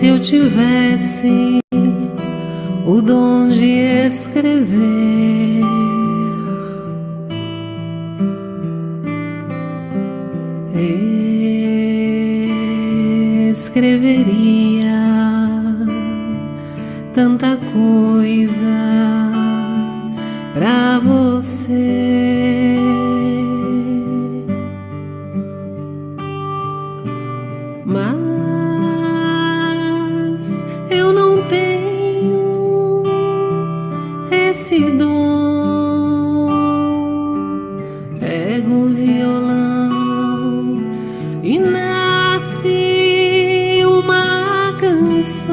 se eu tivesse o dom de escrever, escreveria tanta coisa pra você. Mas eu não tenho esse dom. Pego o violão e nasce uma canção.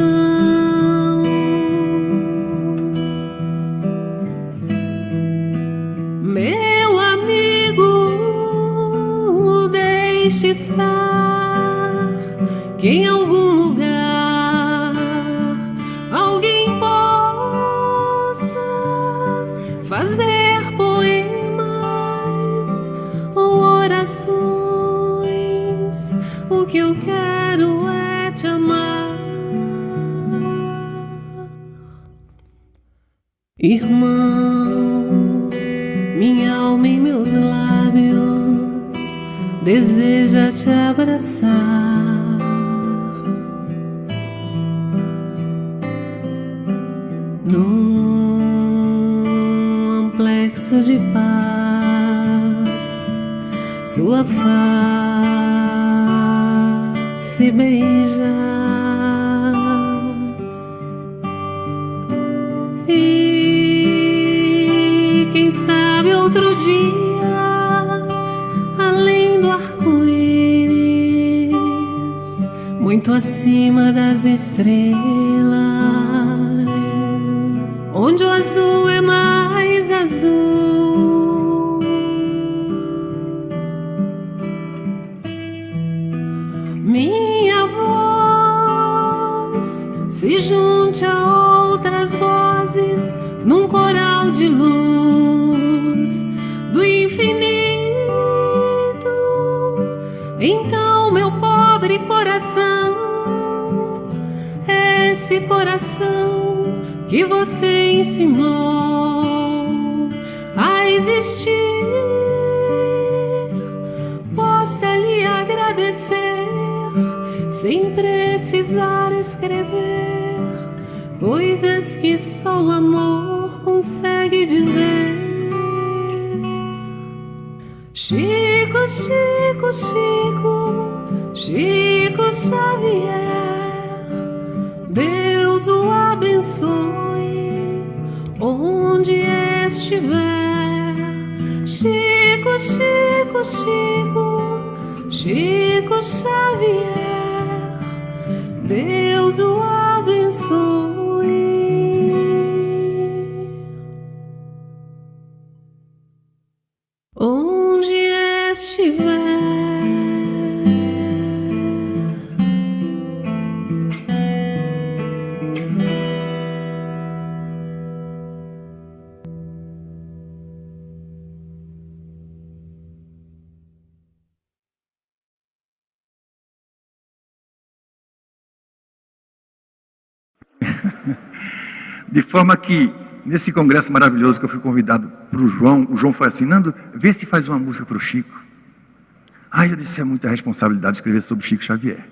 Meu amigo, deixe estar, que em algum lugar alguém possa fazer poemas ou orações. O que eu quero é te amar, irmão. Minha alma em meus lábios deseja te abraçar. Num amplexo de paz, sua face beijar, e quem sabe outro dia, além do arco-íris, muito acima das estrelas, onde o azul é mais azul, minha voz se junte a outras vozes num coral de luz do infinito. Então, meu pobre coração, esse coração que você ensinou a existir, possa lhe agradecer sem precisar escrever coisas que só o amor consegue dizer. Chico, Chico, Chico, Chico Xavier, Deus o abençoe onde estiver. Chico, Chico, Chico, Chico Xavier, Deus o abençoe onde estiver. De forma que, nesse congresso maravilhoso que eu fui convidado para o João foi assim: Nando, vê se faz uma música para o Chico. Eu disse, é muita responsabilidade escrever sobre Chico Xavier.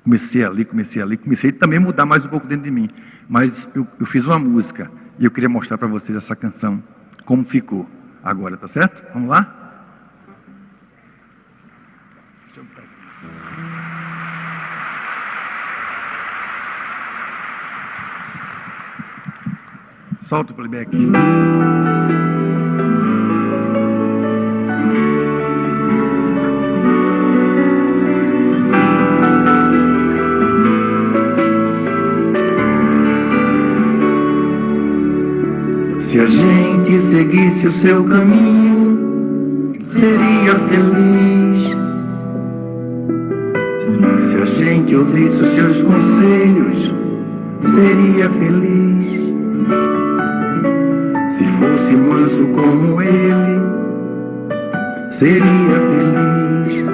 Comecei ali, comecei também a mudar mais um pouco dentro de mim. Mas eu fiz uma música e eu queria mostrar para vocês essa canção, como ficou agora, tá certo? Vamos lá? Solta o playback. Se a gente seguisse o seu caminho, seria feliz. Se a gente ouvisse os seus conselhos, seria feliz. Se fosse manso como ele, seria feliz.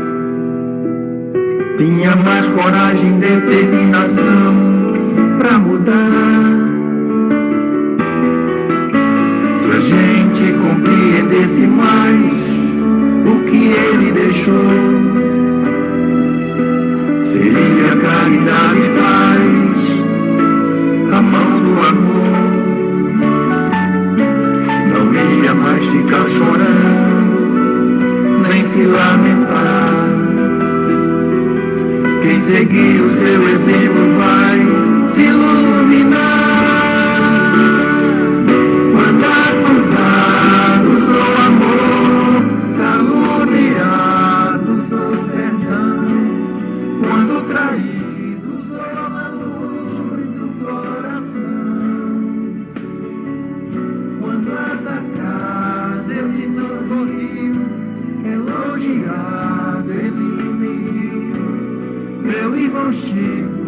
Tinha mais coragem, determinação o seu exemplo vai se iluminar. Quando acusados ou amor, caluniados ou perdão, quando traídos ou a luz do coração, quando atacado ele sorriu, elogiado ele riu. Meu irmão Chico,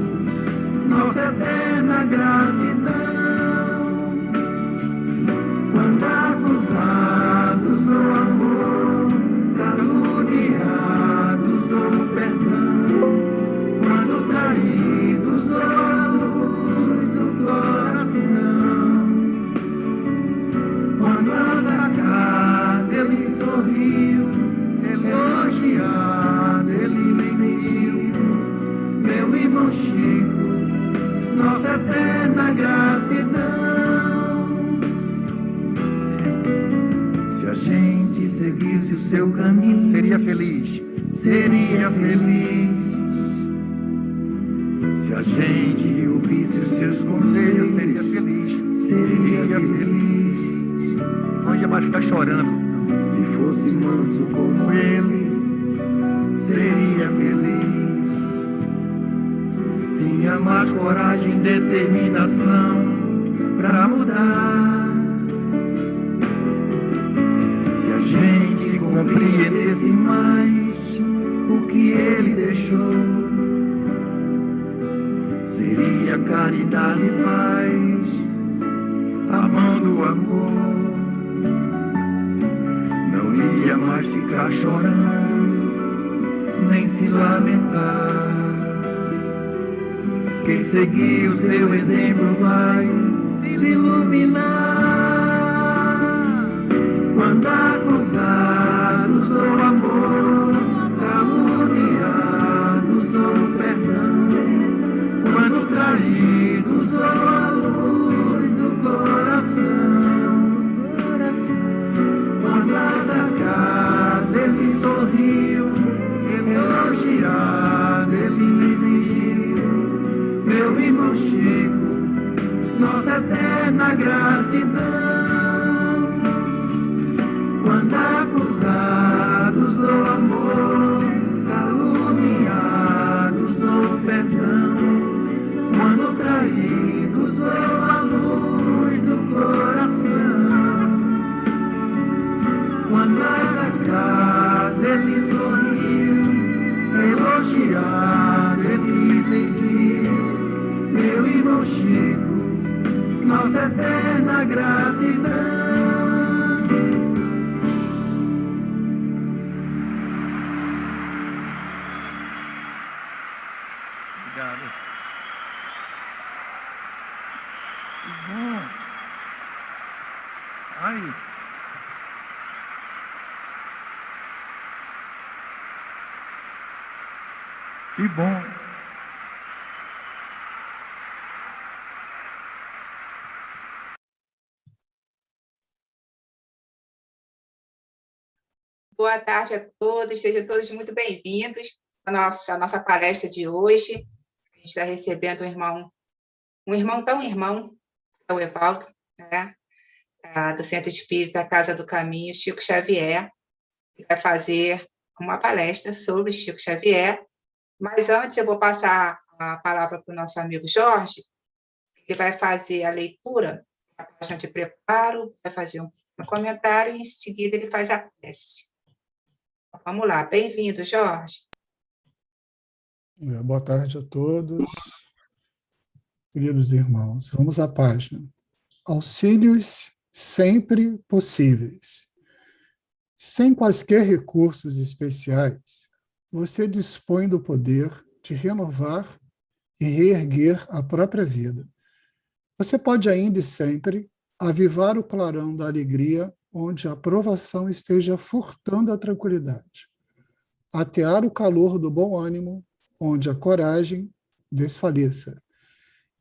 nossa eterna gratidão. Quando acusados ou amor, caluniados ou perdão, quando traídos ou a luz do coração, quando atacado ele sorriu, elogiado ele riu. Meu irmão Chico, nossa eterna gratidão. Se a gente seguisse o seu caminho, Seria feliz. seria feliz. Se a gente ouvisse os seus conselhos, Seria feliz. seria feliz. Não ia mais ficar chorando. Se fosse manso como ele, seria feliz. Tinha mais coragem e determinação pra mudar. Se a gente compreendesse mais o que ele deixou, seria caridade e paz, amando o amor. Não ia mais ficar chorando, nem se lamentar. Quem seguir o seu exemplo vai se iluminar. Quando acusados ou amor, caluniados ou perdão, quando traídos ou a luz do coração, quando atacado ele sorriu, elogiado ele riu. Meu irmão Chico, nossa eterna gratidão. Quando acusados ou amor, caluniados ou perdão, quando traídos ou a luz do coração, quando atacado ele sorriu, elogiado ele riu. Meu irmão Chico, nossa eterna gratidão. Obrigado. Que bom. Ai. Que bom. Boa tarde a todos, sejam todos muito bem-vindos à nossa palestra de hoje. A gente está recebendo um irmão tão irmão, que é o Evaldo, né, do Centro Espírita Casa do Caminho, Chico Xavier, que vai fazer uma palestra sobre Chico Xavier. Mas antes eu vou passar a palavra para o nosso amigo Jorge, que vai fazer a leitura, a página de preparo, vai fazer um comentário e em seguida ele faz a prece. Vamos lá, bem-vindo, Jorge. Boa tarde a todos, queridos irmãos. Vamos à página. Auxílios sempre possíveis. Sem quaisquer recursos especiais, você dispõe do poder de renovar e reerguer a própria vida. Você pode ainda e sempre avivar o clarão da alegria onde a provação esteja furtando a tranquilidade, atear o calor do bom ânimo onde a coragem desfaleça,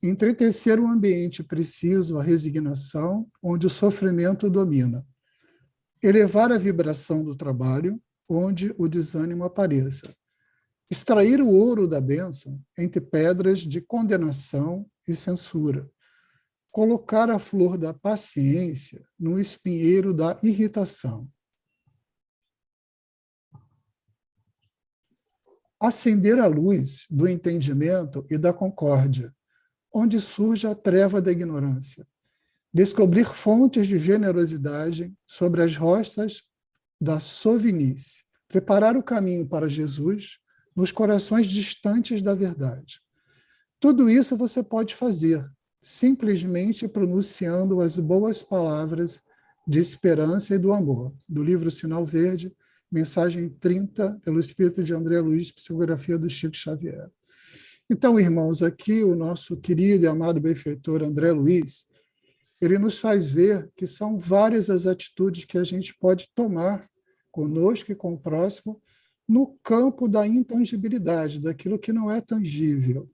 entretecer o ambiente preciso à resignação onde o sofrimento domina, elevar a vibração do trabalho onde o desânimo apareça, extrair o ouro da bênção entre pedras de condenação e censura, colocar a flor da paciência no espinheiro da irritação, acender a luz do entendimento e da concórdia, onde surge a treva da ignorância, descobrir fontes de generosidade sobre as rochas da sovinice, preparar o caminho para Jesus nos corações distantes da verdade. Tudo isso você pode fazer, simplesmente pronunciando as boas palavras de esperança e do amor, do livro Sinal Verde, mensagem 30, pelo Espírito de André Luiz, psicografia do Chico Xavier. Então, irmãos, aqui o nosso querido e amado benfeitor André Luiz, ele nos faz ver que são várias as atitudes que a gente pode tomar conosco e com o próximo no campo da intangibilidade, daquilo que não é tangível.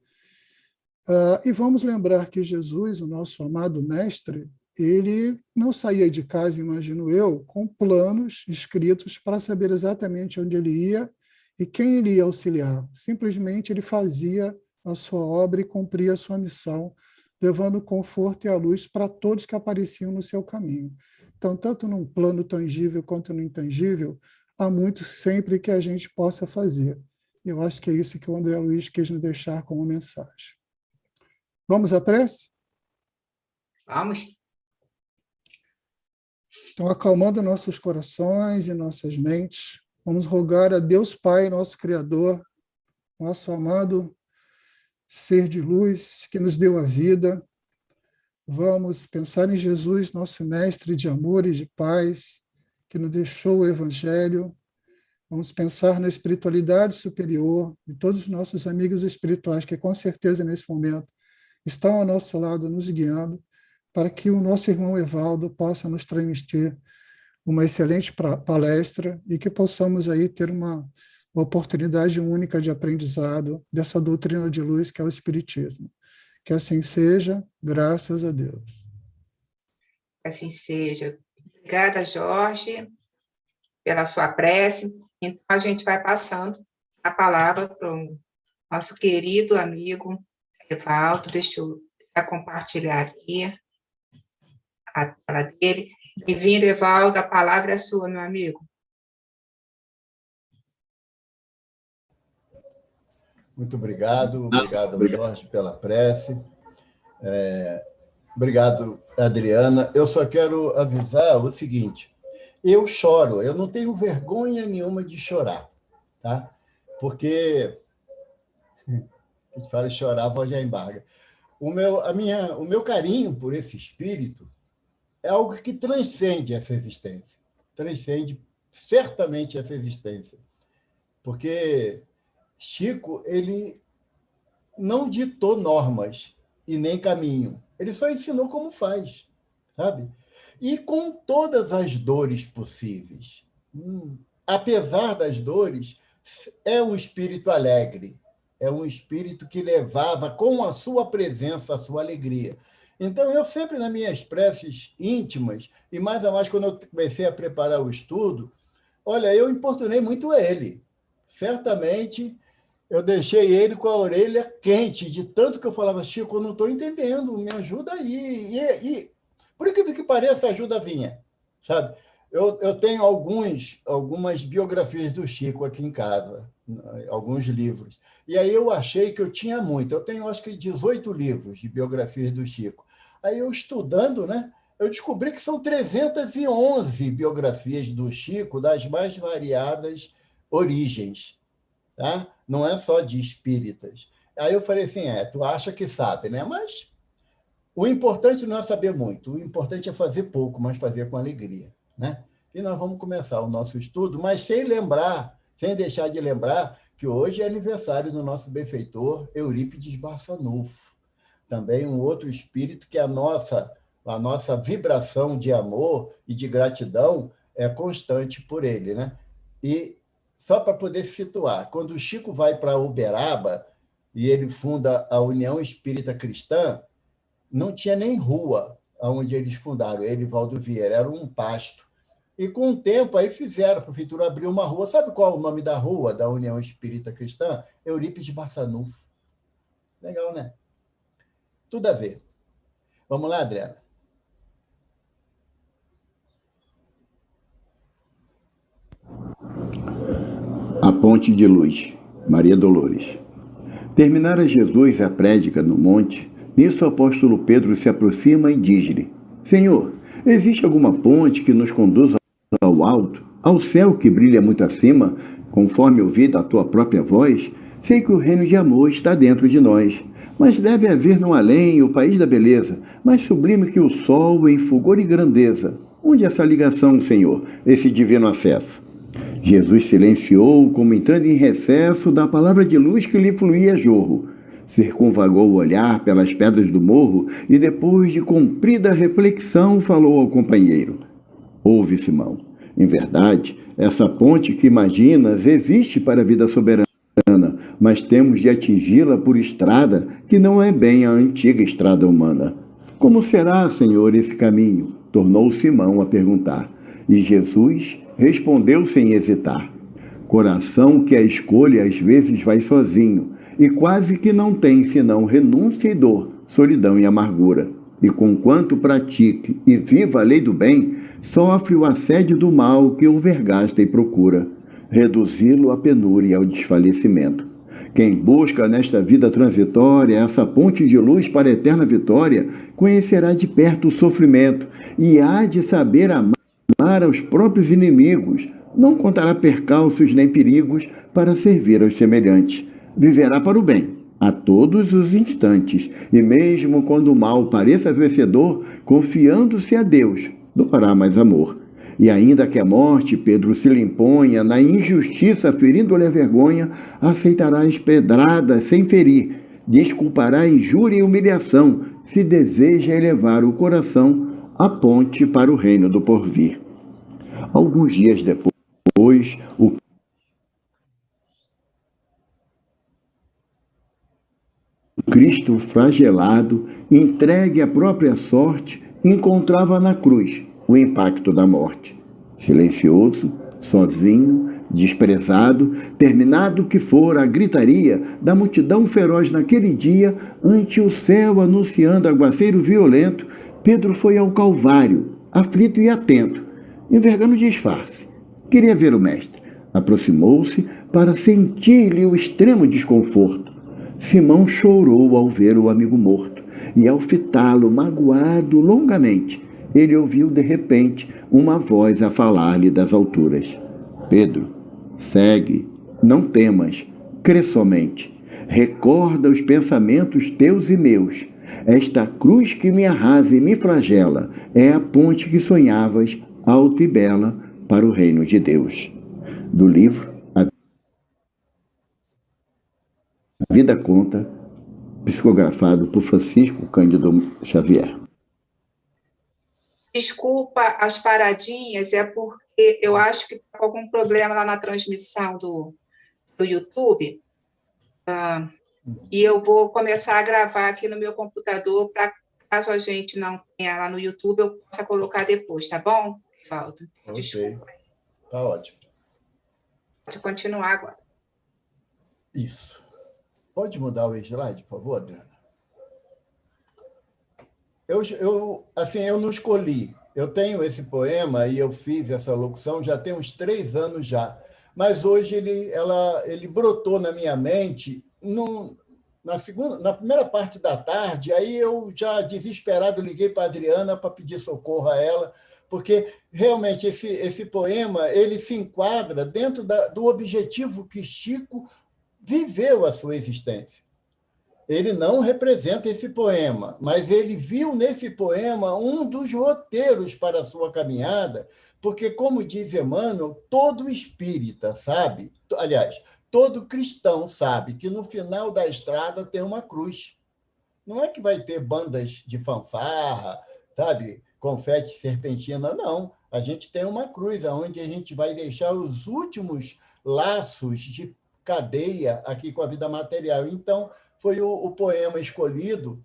E vamos lembrar que Jesus, o nosso amado mestre, ele não saía de casa, imagino eu, com planos escritos para saber exatamente onde ele ia e quem ele ia auxiliar. Simplesmente ele fazia a sua obra e cumpria a sua missão, levando conforto e a luz para todos que apareciam no seu caminho. Então, tanto num plano tangível quanto no intangível, há muito sempre que a gente possa fazer. Eu acho que é isso que o André Luiz quis nos deixar como mensagem. Vamos à prece? Vamos. Então, acalmando nossos corações e nossas mentes, vamos rogar a Deus Pai, nosso Criador, nosso amado ser de luz, que nos deu a vida. Vamos pensar em Jesus, nosso mestre de amor e de paz, que nos deixou o Evangelho. Vamos pensar na espiritualidade superior de todos os nossos amigos espirituais, que com certeza nesse momento estão ao nosso lado, nos guiando, para que o nosso irmão Evaldo possa nos transmitir uma excelente palestra e que possamos aí ter uma oportunidade única de aprendizado dessa doutrina de luz que é o Espiritismo. Que assim seja, graças a Deus. Que assim seja. Obrigada, Jorge, pela sua prece. Então, a gente vai passando a palavra para o nosso querido amigo Evaldo. Deixa eu compartilhar aqui a tela dele. Bem-vindo, Evaldo, a palavra é sua, meu amigo. Muito obrigado ao Jorge pela prece. Obrigado, Adriana. Eu só quero avisar o seguinte, eu choro, eu não tenho vergonha nenhuma de chorar, tá? Porque, se fala em chorar, a voz já embarga. O meu carinho por esse espírito é algo que transcende essa existência, transcende certamente essa existência, porque Chico, ele não ditou normas e nem caminho, ele só ensinou como faz, sabe? E com todas as dores possíveis. Apesar das dores, é um espírito alegre, é um espírito que levava com a sua presença a sua alegria. Então, eu sempre, nas minhas preces íntimas, e mais a mais quando eu comecei a preparar o estudo, olha, eu importunei muito ele. Certamente, eu deixei ele com a orelha quente, de tanto que eu falava, Chico, eu não estou entendendo, me ajuda aí. E por incrível que pareça, a ajuda vinha, sabe? Eu tenho algumas biografias do Chico aqui em casa, alguns livros. E aí eu achei que eu tinha muito. Eu tenho, acho que, 18 livros de biografias do Chico. Aí eu estudando, né, eu descobri que são 311 biografias do Chico, das mais variadas origens. Tá? Não é só de espíritas. Aí eu falei assim, tu acha que sabe, né? Mas o importante não é saber muito, o importante é fazer pouco, mas fazer com alegria, né? E nós vamos começar o nosso estudo, mas sem deixar de lembrar que hoje é aniversário do nosso benfeitor Eurípides Barçanufo, também um outro espírito que a nossa vibração de amor e de gratidão é constante por ele, né? E só para poder se situar, quando o Chico vai para Uberaba e ele funda a União Espírita Cristã, não tinha nem rua onde eles fundaram, ele e Valdo Vieira, era um pasto. E, com o tempo, aí fizeram, a prefeitura abriu uma rua. Sabe qual é o nome da rua da União Espírita Cristã? Eurípides Barçanufo. Legal, né? Tudo a ver. Vamos lá, Adriana. A Ponte de Luz, Maria Dolores. Terminara Jesus a prédica no monte, nisso o apóstolo Pedro se aproxima e diz-lhe: Senhor, existe alguma ponte que nos conduza ao alto, ao céu que brilha muito acima, conforme ouvi da tua própria voz? Sei que o reino de amor está dentro de nós, mas deve haver no além o país da beleza, mais sublime que o sol em fulgor e grandeza. Onde essa ligação, Senhor, esse divino acesso? Jesus silenciou, como entrando em recesso da palavra de luz que lhe fluía jorro. Circunvagou o olhar pelas pedras do morro e, depois de comprida reflexão, falou ao companheiro: Ouve, Simão, em verdade, essa ponte que imaginas existe para a vida soberana, mas temos de atingi-la por estrada que não é bem a antiga estrada humana. Como será, Senhor, esse caminho? Tornou Simão a perguntar. E Jesus respondeu sem hesitar: Coração que a escolha às vezes vai sozinho, e quase que não tem senão renúncia e dor, solidão e amargura. E conquanto pratique e viva a lei do bem, sofre o assédio do mal que o vergasta e procura, reduzi-lo à penúria e ao desfalecimento. Quem busca nesta vida transitória essa ponte de luz para a eterna vitória, conhecerá de perto o sofrimento e há de saber amar aos próprios inimigos, não contará percalços nem perigos para servir aos semelhantes. Viverá para o bem, a todos os instantes, e mesmo quando o mal pareça vencedor, confiando-se a Deus, doará mais amor. E ainda que a morte, Pedro, se lhe imponha, na injustiça ferindo-lhe a vergonha, aceitará as pedradas sem ferir, desculpará a injúria e humilhação, se deseja elevar o coração à ponte para o reino do porvir. Alguns dias depois, o Cristo flagelado, entregue à própria sorte, encontrava na cruz o impacto da morte. Silencioso, sozinho, desprezado, terminado que fora a gritaria da multidão feroz naquele dia, ante o céu anunciando aguaceiro violento, Pedro foi ao Calvário, aflito e atento, envergando disfarce. Queria ver o mestre. Aproximou-se para sentir-lhe o extremo desconforto. Simão chorou ao ver o amigo morto, e ao fitá-lo magoado longamente, ele ouviu de repente uma voz a falar-lhe das alturas: Pedro, segue, não temas, crê somente. Recorda os pensamentos teus e meus. Esta cruz que me arrasa e me flagela é a ponte que sonhavas, alta e bela, para o reino de Deus. Do livro A Vida Conta, psicografado por Francisco Cândido Xavier. Desculpa as paradinhas, é porque eu acho que está com algum problema lá na transmissão do YouTube. E eu vou começar a gravar aqui no meu computador, para caso a gente não tenha lá no YouTube, eu possa colocar depois, tá bom, Valdo? Desculpa. Ok, tá ótimo. Pode continuar agora. Isso. Pode mudar o slide, por favor, Adriana? Eu não escolhi. Eu tenho esse poema e eu fiz essa locução já tem uns 3 anos já. Mas hoje ele brotou na minha mente na primeira parte da tarde. Aí eu, já desesperado, liguei para a Adriana para pedir socorro a ela, porque realmente esse poema ele se enquadra dentro do objetivo que Chico viveu a sua existência. Ele não representa esse poema, mas ele viu nesse poema um dos roteiros para a sua caminhada, porque, como diz Emmanuel, todo espírita sabe, aliás, todo cristão sabe que no final da estrada tem uma cruz. Não é que vai ter bandas de fanfarra, sabe, confete, serpentina, não. A gente tem uma cruz onde a gente vai deixar os últimos laços de cadeia aqui com a vida material. Então, foi o poema escolhido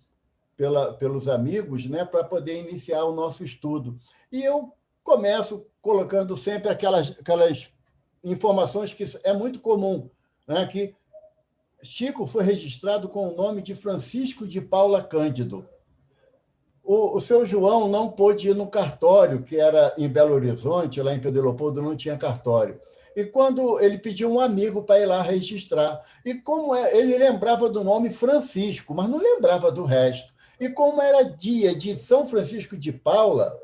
pelos amigos, né, para poder iniciar o nosso estudo. E eu começo colocando sempre aquelas informações que é muito comum, né? Que Chico foi registrado com o nome de Francisco de Paula Cândido. O seu João não pôde ir no cartório, que era em Belo Horizonte, lá em Pedro Leopoldo não tinha cartório. E quando ele pediu um amigo para ir lá registrar, e como ele lembrava do nome Francisco, mas não lembrava do resto. E como era dia de São Francisco de Paula,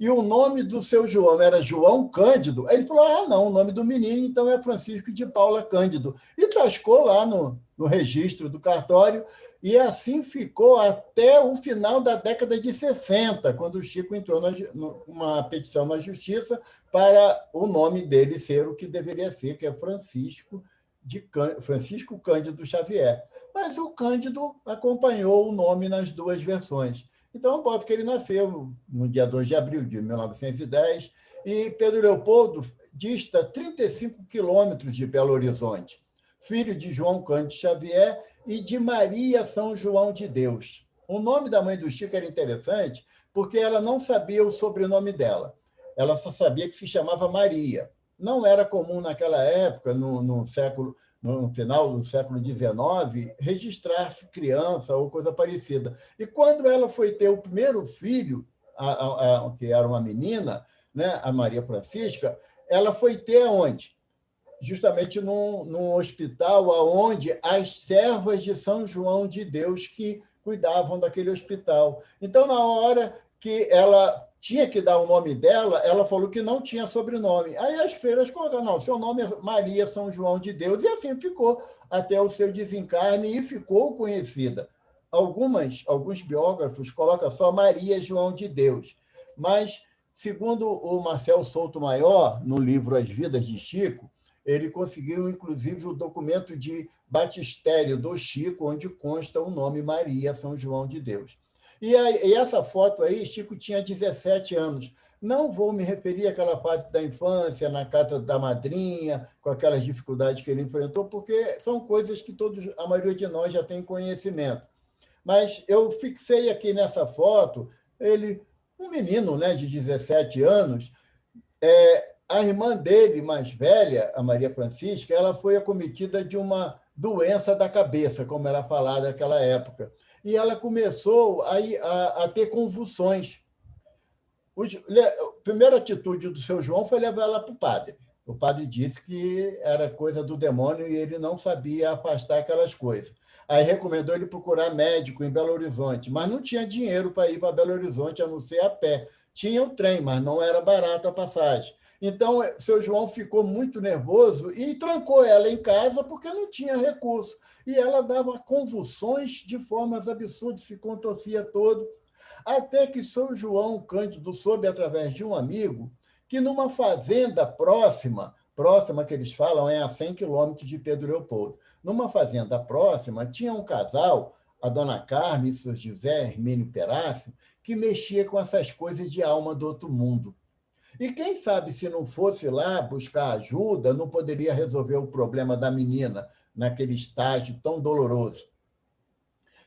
e o nome do seu João era João Cândido, aí ele falou, não, o nome do menino então é Francisco de Paula Cândido. E tascou lá no registro do cartório, e assim ficou até o final da década de 60, quando o Chico entrou numa petição na Justiça para o nome dele ser o que deveria ser, que é Francisco Cândido Xavier. Mas o Cândido acompanhou o nome nas duas versões. Então, eu boto que ele nasceu no dia 2 de abril de 1910, e Pedro Leopoldo dista 35 quilômetros de Belo Horizonte, filho de João Cândido Xavier e de Maria São João de Deus. O nome da mãe do Chico era interessante porque ela não sabia o sobrenome dela. Ela só sabia que se chamava Maria. Não era comum naquela época, no final do século XIX, registrar-se criança ou coisa parecida. E quando ela foi ter o primeiro filho, que era uma menina, né, a Maria Francisca, ela foi ter onde? Justamente num hospital onde as servas de São João de Deus que cuidavam daquele hospital. Então, na hora que ela tinha que dar o nome dela, ela falou que não tinha sobrenome. Aí as freiras colocaram, não, seu nome é Maria São João de Deus, e assim ficou até o seu desencarne, e ficou conhecida. Alguns biógrafos colocam só Maria João de Deus, mas, segundo o Marcel Souto Maior, no livro As Vidas de Chico, ele conseguiu, inclusive, o documento de batistério do Chico, onde consta o nome Maria São João de Deus. E essa foto aí, Chico tinha 17 anos. Não vou me referir àquela parte da infância, na casa da madrinha, com aquelas dificuldades que ele enfrentou, porque são coisas que a maioria de nós já tem conhecimento. Mas eu fixei aqui nessa foto, um menino, né, de 17 anos, a irmã dele, mais velha, a Maria Francisca, ela foi acometida de uma doença da cabeça, como era falado naquela época. E ela começou a ter convulsões. A primeira atitude do seu João foi levar ela para o padre. O padre disse que era coisa do demônio e ele não sabia afastar aquelas coisas. Aí recomendou ele procurar médico em Belo Horizonte, mas não tinha dinheiro para ir para Belo Horizonte, a não ser a pé. Tinha o trem, mas não era barato a passagem. Então, seu João ficou muito nervoso e trancou ela em casa porque não tinha recurso. E ela dava convulsões de formas absurdas, se contorcia todo. Até que São João Cândido soube, através de um amigo, que numa fazenda próxima que eles falam é a 100 quilômetros de Pedro Leopoldo, numa fazenda próxima tinha um casal, a dona Carmen e seu José Hermínio Perácio, que mexia com essas coisas de alma do outro mundo. E quem sabe, se não fosse lá buscar ajuda, não poderia resolver o problema da menina naquele estágio tão doloroso.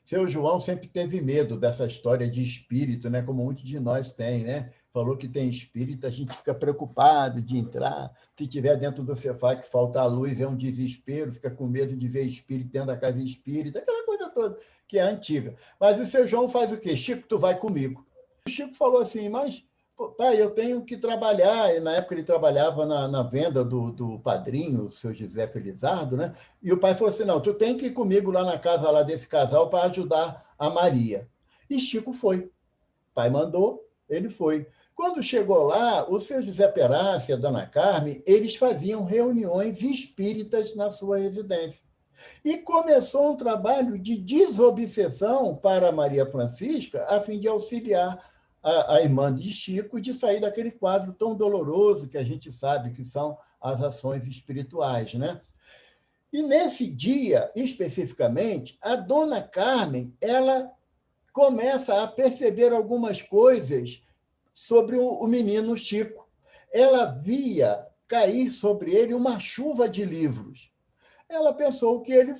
Seu João sempre teve medo dessa história de espírito, né? Como muitos de nós têm, né? Falou que tem espírito, a gente fica preocupado de entrar. Se estiver dentro do sofá que falta a luz, é um desespero, fica com medo de ver espírito dentro da casa espírita, aquela coisa toda que é antiga. Mas o seu João faz o quê? Chico, tu vai comigo. O Chico falou assim, mas pai, eu tenho que trabalhar. E na época ele trabalhava na venda do padrinho, o seu José Felizardo, né? E o pai falou assim, não, tu tem que ir comigo lá na casa lá desse casal para ajudar a Maria. E Chico foi. O pai mandou, ele foi. Quando chegou lá, o seu José Perácio e a dona Carmen, eles faziam reuniões espíritas na sua residência. E começou um trabalho de desobsessão para Maria Francisca, a fim de auxiliar a irmã de Chico de sair daquele quadro tão doloroso que a gente sabe que são as ações espirituais, né? E nesse dia, especificamente, a dona Carmen, ela começa a perceber algumas coisas sobre o menino Chico. Ela via cair sobre ele uma chuva de livros. Ela pensou que ele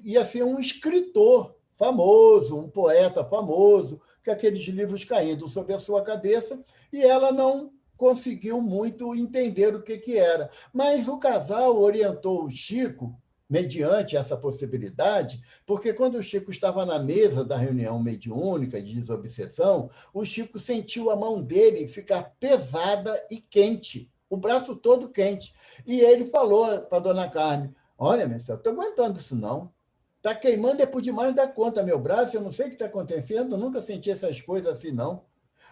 ia ser um escritor famoso, um poeta famoso, com aqueles livros caindo sobre a sua cabeça, e ela não conseguiu muito entender o que era. Mas o casal orientou o Chico, mediante essa possibilidade, porque quando o Chico estava na mesa da reunião mediúnica de desobsessão, o Chico sentiu a mão dele ficar pesada e quente, o braço todo quente. E ele falou para a dona Carmen: olha, meu senhor, estou aguentando isso não. Está queimando é por demais da conta meu braço, eu não sei o que está acontecendo, eu nunca senti essas coisas assim, não.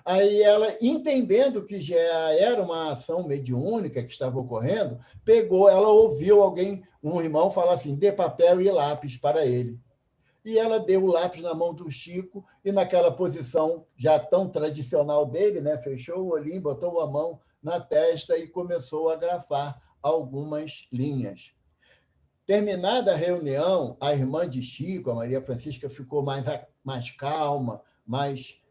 Aí ela, entendendo que já era uma ação mediúnica que estava ocorrendo, ela ouviu alguém, um irmão, falar assim: dê papel e lápis para ele. E ela deu o lápis na mão do Chico, e naquela posição já tão tradicional dele, né, fechou o olhinho, botou a mão na testa e começou a grafar algumas linhas. Terminada a reunião, a irmã de Chico, a Maria Francisca, ficou mais calma, mais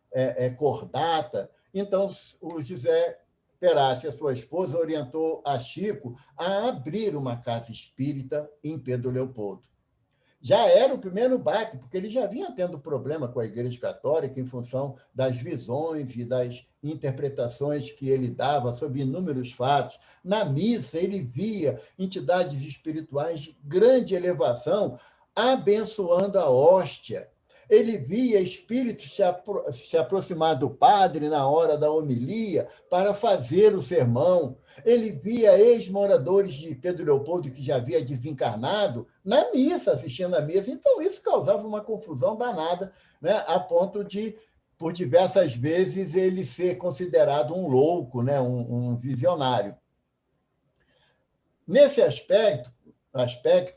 cordata. Então, o José Perácio, a sua esposa, orientou a Chico a abrir uma casa espírita em Pedro Leopoldo. Já era o primeiro baque, porque ele já vinha tendo problema com a Igreja Católica em função das visões e das interpretações que ele dava sobre inúmeros fatos. Na missa, ele via entidades espirituais de grande elevação abençoando a hóstia. Ele via espíritos se aproximar do padre na hora da homilia para fazer o sermão. Ele via ex-moradores de Pedro Leopoldo, que já havia desencarnado, na missa, assistindo à missa. Então, isso causava uma confusão danada, né? A ponto de, por diversas vezes, ele ser considerado um louco, né? um visionário. Nesse aspecto,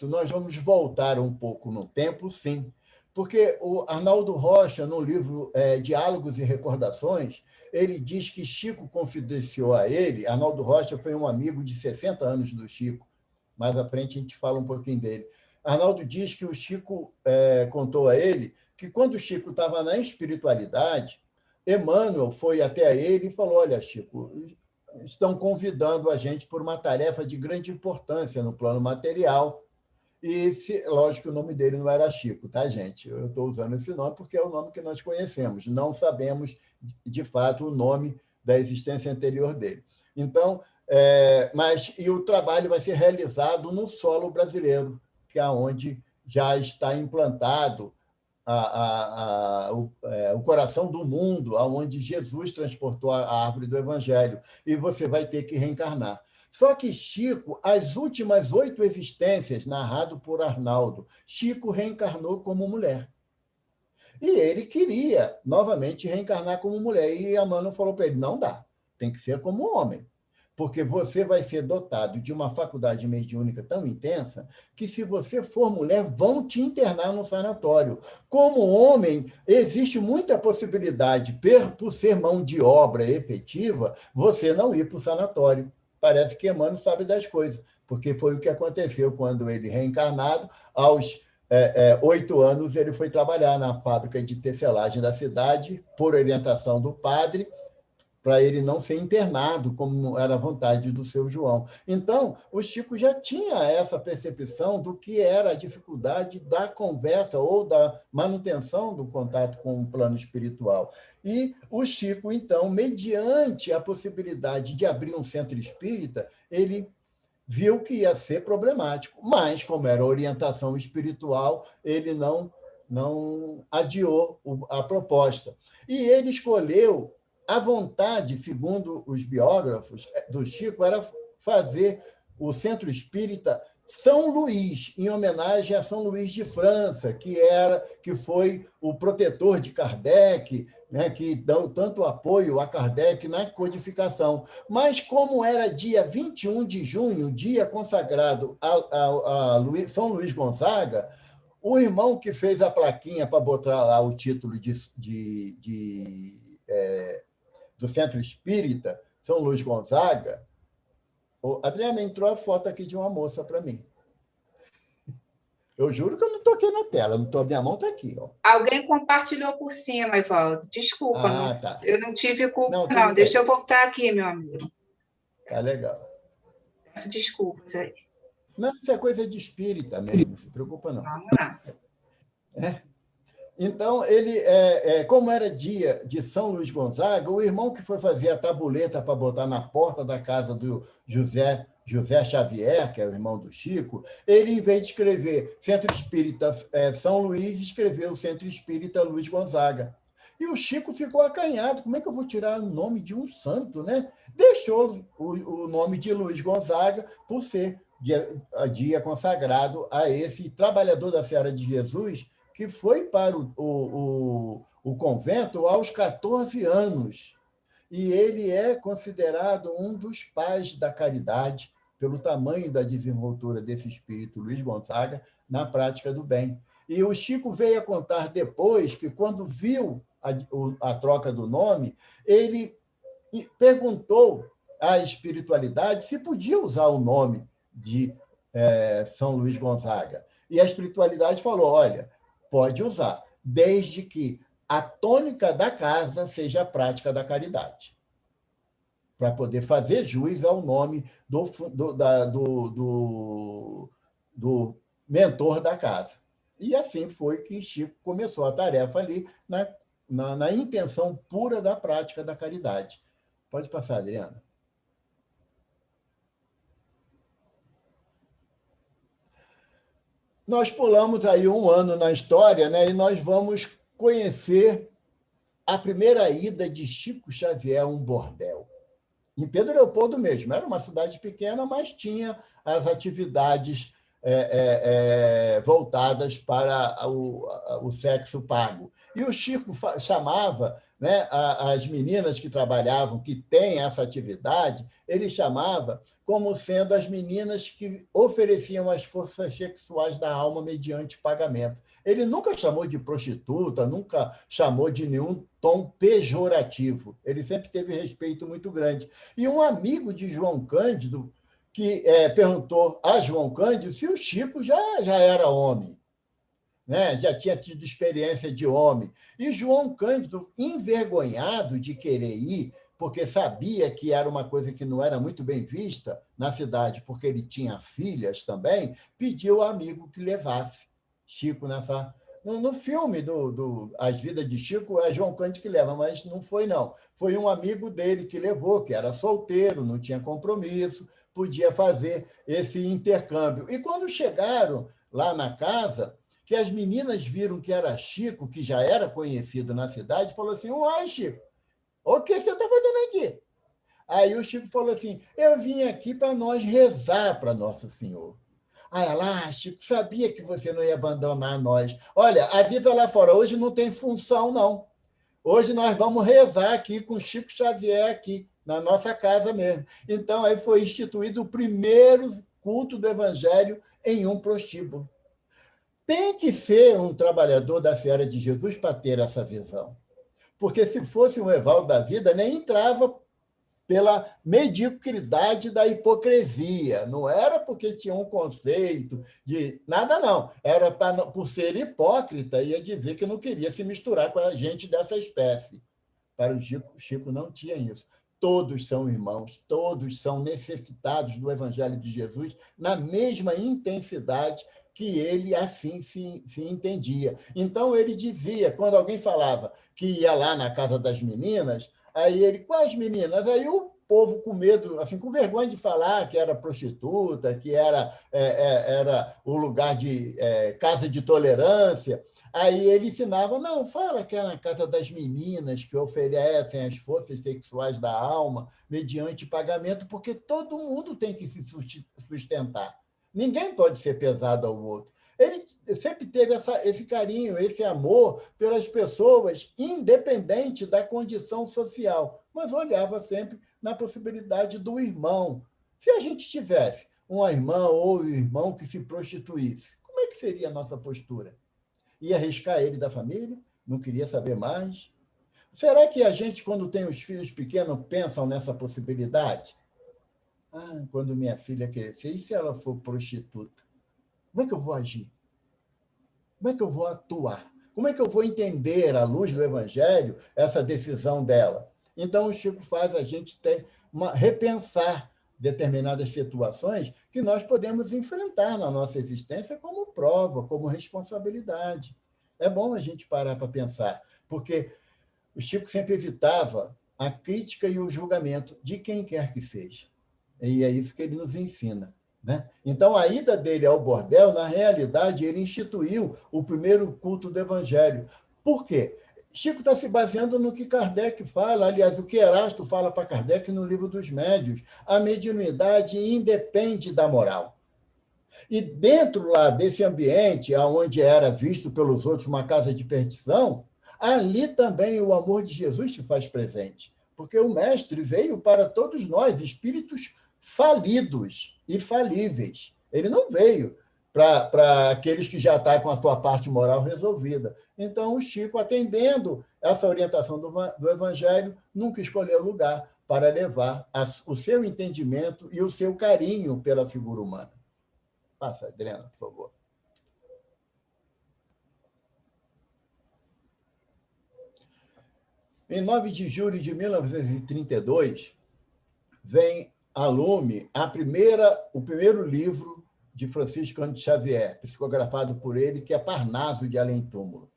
nós vamos voltar um pouco no tempo, sim, porque o Arnaldo Rocha, no livro Diálogos e Recordações, ele diz que Chico confidenciou a ele. Arnaldo Rocha foi um amigo de 60 anos do Chico, mais à frente a gente fala um pouquinho dele. Arnaldo diz que o Chico contou a ele que, quando o Chico estava na espiritualidade, Emmanuel foi até ele e falou: olha, Chico, estão convidando a gente por uma tarefa de grande importância no plano material. E, lógico que o nome dele não era Chico, tá, gente? Eu estou usando esse nome porque é o nome que nós conhecemos. Não sabemos, de fato, o nome da existência anterior dele. Então, e o trabalho vai ser realizado no solo brasileiro, que é onde já está implantado o coração do mundo, aonde Jesus transportou a árvore do Evangelho. E você vai ter que reencarnar. Só que Chico, as últimas 8 existências, narrado por Arnaldo, Chico reencarnou como mulher. E ele queria, novamente, reencarnar como mulher. E Emmanuel falou para ele: não dá, tem que ser como homem. Porque você vai ser dotado de uma faculdade mediúnica tão intensa que, se você for mulher, vão te internar no sanatório. Como homem, existe muita possibilidade, por ser mão de obra efetiva, você não ir para o sanatório. Parece que Emmanuel sabe das coisas, porque foi o que aconteceu quando ele, reencarnado, aos 8 anos, ele foi trabalhar na fábrica de tecelagem da cidade, por orientação do padre, para ele não ser internado, como era a vontade do seu João. Então, o Chico já tinha essa percepção do que era a dificuldade da conversa ou da manutenção do contato com o plano espiritual. E o Chico, então, mediante a possibilidade de abrir um centro espírita, ele viu que ia ser problemático, mas, como era orientação espiritual, ele não adiou a proposta. E ele escolheu. A vontade, segundo os biógrafos do Chico, era fazer o Centro Espírita São Luís, em homenagem a São Luís de França, que foi o protetor de Kardec, né, que deu tanto apoio a Kardec na codificação. Mas, como era dia 21 de junho, dia consagrado a São Luís Gonzaga, o irmão que fez a plaquinha para botar lá o título do Centro Espírita, São Luís Gonzaga. Adriana, entrou a foto aqui de uma moça para mim. Eu juro que eu não toquei na tela, minha mão está aqui. Ó. Alguém compartilhou por cima, Evaldo. Desculpa, Tá. Eu não tive culpa, não. Deixa eu voltar aqui, meu amigo. Tá legal. Peço desculpas aí. Não, isso é coisa de espírita mesmo, não se preocupa, não. Vamos lá. Então, ele, como era dia de São Luís Gonzaga, o irmão que foi fazer a tabuleta para botar na porta da casa do José Xavier, que é o irmão do Chico, ele, em vez de escrever Centro Espírita São Luís, escreveu Centro Espírita Luís Gonzaga. E o Chico ficou acanhado. Como é que eu vou tirar o nome de um santo, né? Deixou o nome de Luís Gonzaga por ser dia consagrado a esse trabalhador da Seara de Jesus, que foi para o convento aos 14 anos. E ele é considerado um dos pais da caridade, pelo tamanho da desenvoltura desse espírito Luís Gonzaga na prática do bem. E o Chico veio a contar depois que, quando viu a troca do nome, ele perguntou à espiritualidade se podia usar o nome de São Luís Gonzaga. E a espiritualidade falou, olha, pode usar, desde que a tônica da casa seja a prática da caridade, para poder fazer jus ao nome do mentor da casa. E assim foi que Chico começou a tarefa ali na intenção pura da prática da caridade. Pode passar, Adriana. Nós pulamos aí um ano na história, né, e nós vamos conhecer a primeira ida de Chico Xavier a um bordel. Em Pedro Leopoldo mesmo. Era uma cidade pequena, mas tinha as atividades voltadas para o sexo pago. E o Chico chamava, né, as meninas que trabalhavam, que têm essa atividade, ele chamava como sendo as meninas que ofereciam as forças sexuais da alma mediante pagamento. Ele nunca chamou de prostituta, nunca chamou de nenhum tom pejorativo. Ele sempre teve respeito muito grande. E um amigo de João Cândido, que perguntou a João Cândido se o Chico já era homem, né? Já tinha tido experiência de homem. E João Cândido, envergonhado de querer ir, porque sabia que era uma coisa que não era muito bem vista na cidade, porque ele tinha filhas também, pediu ao amigo que levasse Chico nessa... No filme As Vidas de Chico, é João Cândido que leva, mas não foi, não. Foi um amigo dele que levou, que era solteiro, não tinha compromisso, podia fazer esse intercâmbio. E quando chegaram lá na casa, que as meninas viram que era Chico, que já era conhecido na cidade, falou assim, uai, Chico, o que você está fazendo aqui? Aí o Chico falou assim, eu vim aqui para nós rezar para Nosso Senhor. Aí ela, Chico, sabia que você não ia abandonar nós. Olha, avisa lá fora, hoje não tem função, não. Hoje nós vamos rezar aqui com Chico Xavier aqui, na nossa casa mesmo. Então, aí foi instituído o primeiro culto do Evangelho em um prostíbulo. Tem que ser um trabalhador da Seara de Jesus para ter essa visão. Porque se fosse um Evaldo da vida, nem entrava pela mediocridade da hipocrisia. Não era porque tinha um conceito de... Nada, não. Era por ser hipócrita, ia dizer que não queria se misturar com a gente dessa espécie. Para o Chico não tinha isso. Todos são irmãos, todos são necessitados do Evangelho de Jesus na mesma intensidade que ele assim se entendia. Então, ele dizia, quando alguém falava que ia lá na casa das meninas, aí ele, quais meninas? Aí o povo com medo, assim, com vergonha de falar que era prostituta, que era o lugar de casa de tolerância. Aí ele ensinava, não, fala que é na casa das meninas que oferecem as forças sexuais da alma mediante pagamento, porque todo mundo tem que se sustentar. Ninguém pode ser pesado ao outro. Ele sempre teve esse carinho, esse amor pelas pessoas, independente da condição social, mas olhava sempre na possibilidade do irmão. Se a gente tivesse uma irmã ou um irmão que se prostituísse, como é que seria a nossa postura? Ia arriscar ele da família? Não queria saber mais? Será que a gente, quando tem os filhos pequenos, pensam nessa possibilidade? Quando minha filha crescer, e se ela for prostituta? Como é que eu vou agir? Como é que eu vou atuar? Como é que eu vou entender, à luz do Evangelho, essa decisão dela? Então, o Chico faz a gente repensar determinadas situações que nós podemos enfrentar na nossa existência como prova, como responsabilidade. É bom a gente parar para pensar, porque o Chico sempre evitava a crítica e o julgamento de quem quer que seja. E é isso que ele nos ensina, né? Então, a ida dele ao bordel, na realidade, ele instituiu o primeiro culto do Evangelho. Por quê? Chico está se baseando no que Kardec fala, aliás, o que Erasto fala para Kardec no Livro dos Médiuns. A mediunidade independe da moral. E dentro lá desse ambiente, onde era visto pelos outros uma casa de perdição, ali também o amor de Jesus se faz presente. Porque o Mestre veio para todos nós, espíritos falidos e falíveis. Ele não veio para aqueles que já estão com a sua parte moral resolvida. Então, o Chico, atendendo essa orientação do Evangelho, nunca escolheu lugar para levar o seu entendimento e o seu carinho pela figura humana. Passa, Adriana, por favor. Em 9 de julho de 1932, vem a lume o primeiro livro de Francisco Cândido Xavier, psicografado por ele, que é Parnaso de Além Túmulo.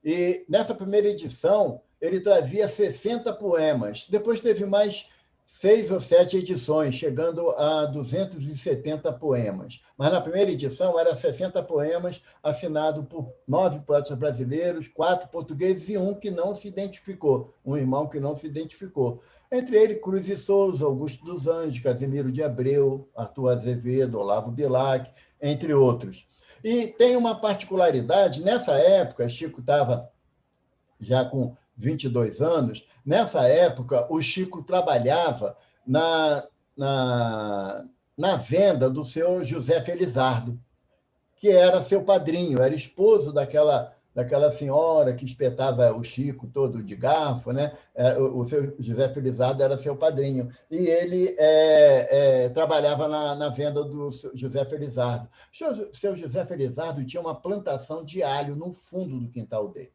E, nessa primeira edição, ele trazia 60 poemas. Depois teve mais 6 ou 7 edições, chegando a 270 poemas. Mas, na primeira edição, era 60 poemas, assinado por 9 poetas brasileiros, 4 portugueses e um que não se identificou, um irmão que não se identificou. Entre ele, Cruz e Souza, Augusto dos Anjos, Casimiro de Abreu, Arthur Azevedo, Olavo Bilac, entre outros. E tem uma particularidade, nessa época, Chico estava já com 22 anos, nessa época, o Chico trabalhava na venda do seu José Felizardo, que era seu padrinho, era esposo daquela senhora que espetava o Chico todo de garfo, né? O seu José Felizardo era seu padrinho, e ele trabalhava na venda do José Felizardo. Seu José Felizardo tinha uma plantação de alho no fundo do quintal dele.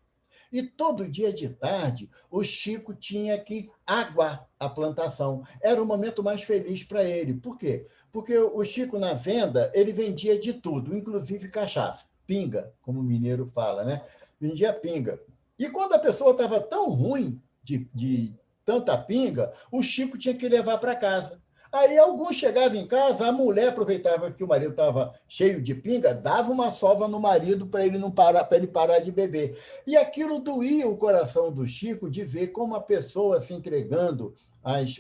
E todo dia de tarde, o Chico tinha que aguar a plantação. Era o momento mais feliz para ele. Por quê? Porque o Chico, na venda, ele vendia de tudo, inclusive cachaça, pinga, como o mineiro fala, né? Vendia pinga. E quando a pessoa estava tão ruim de tanta pinga, o Chico tinha que levar para casa. Aí alguns chegavam em casa, a mulher aproveitava que o marido estava cheio de pinga, dava uma sova no marido para ele parar de beber. E aquilo doía o coração do Chico de ver como a pessoa se entregando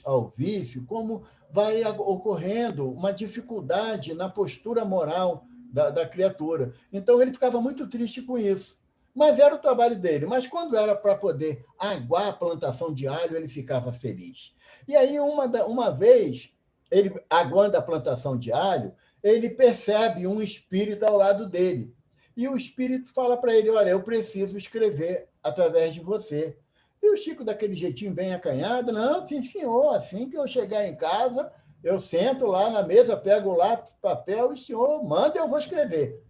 ao vício, como vai ocorrendo uma dificuldade na postura moral da criatura. Então, ele ficava muito triste com isso. Mas era o trabalho dele. Mas quando era para poder aguar a plantação de alho, ele ficava feliz. E aí, uma vez, ele aguando a plantação de alho, ele percebe um espírito ao lado dele. E o espírito fala para ele, olha, eu preciso escrever através de você. E o Chico, daquele jeitinho bem acanhado, não, sim, senhor, assim que eu chegar em casa, eu sento lá na mesa, pego o lápis, papel, e o senhor manda, eu vou escrever.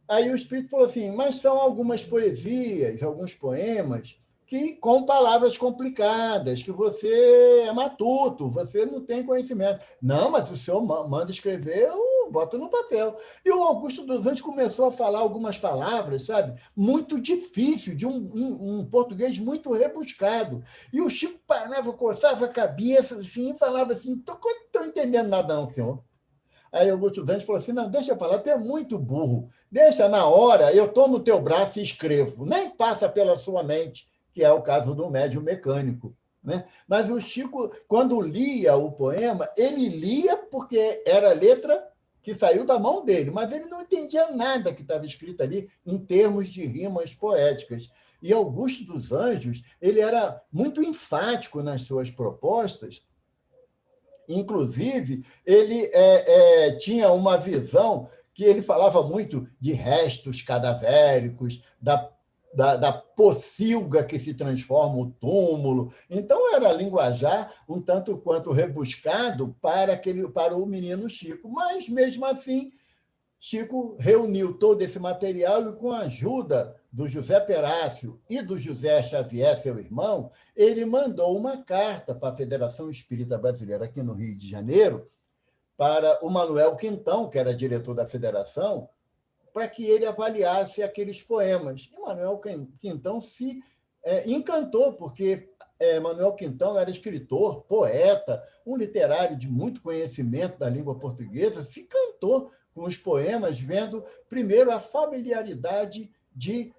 Aí o espírito falou assim, mas são algumas poesias, alguns poemas, que com palavras complicadas, que você é matuto, você não tem conhecimento. Não, mas o senhor manda escrever, eu boto no papel. E o Augusto dos Anjos começou a falar algumas palavras, sabe? Muito difícil, de um português muito rebuscado. E o Chico parava, coçava a cabeça assim, e falava assim, não estou entendendo nada não, senhor. Aí o Augusto dos Anjos falou assim, não, deixa para lá, tu é muito burro. Deixa na hora, eu tomo o teu braço e escrevo. Nem passa pela sua mente, que é o caso do médium mecânico, né? Mas o Chico, quando lia o poema, ele lia porque era letra que saiu da mão dele, mas ele não entendia nada que estava escrito ali em termos de rimas poéticas. E Augusto dos Anjos, ele era muito enfático nas suas propostas. Inclusive, ele tinha uma visão que ele falava muito de restos cadavéricos, da pocilga que se transforma o túmulo. Então, era linguajar um tanto quanto rebuscado para o menino Chico. Mas, mesmo assim, Chico reuniu todo esse material e, com a ajuda do José Perácio e do José Xavier, seu irmão, ele mandou uma carta para a Federação Espírita Brasileira aqui no Rio de Janeiro, para o Manuel Quintão, que era diretor da federação, para que ele avaliasse aqueles poemas. E Manuel Quintão se encantou, porque Manuel Quintão era escritor, poeta, um literário de muito conhecimento da língua portuguesa, se encantou com os poemas, vendo, primeiro, a familiaridade de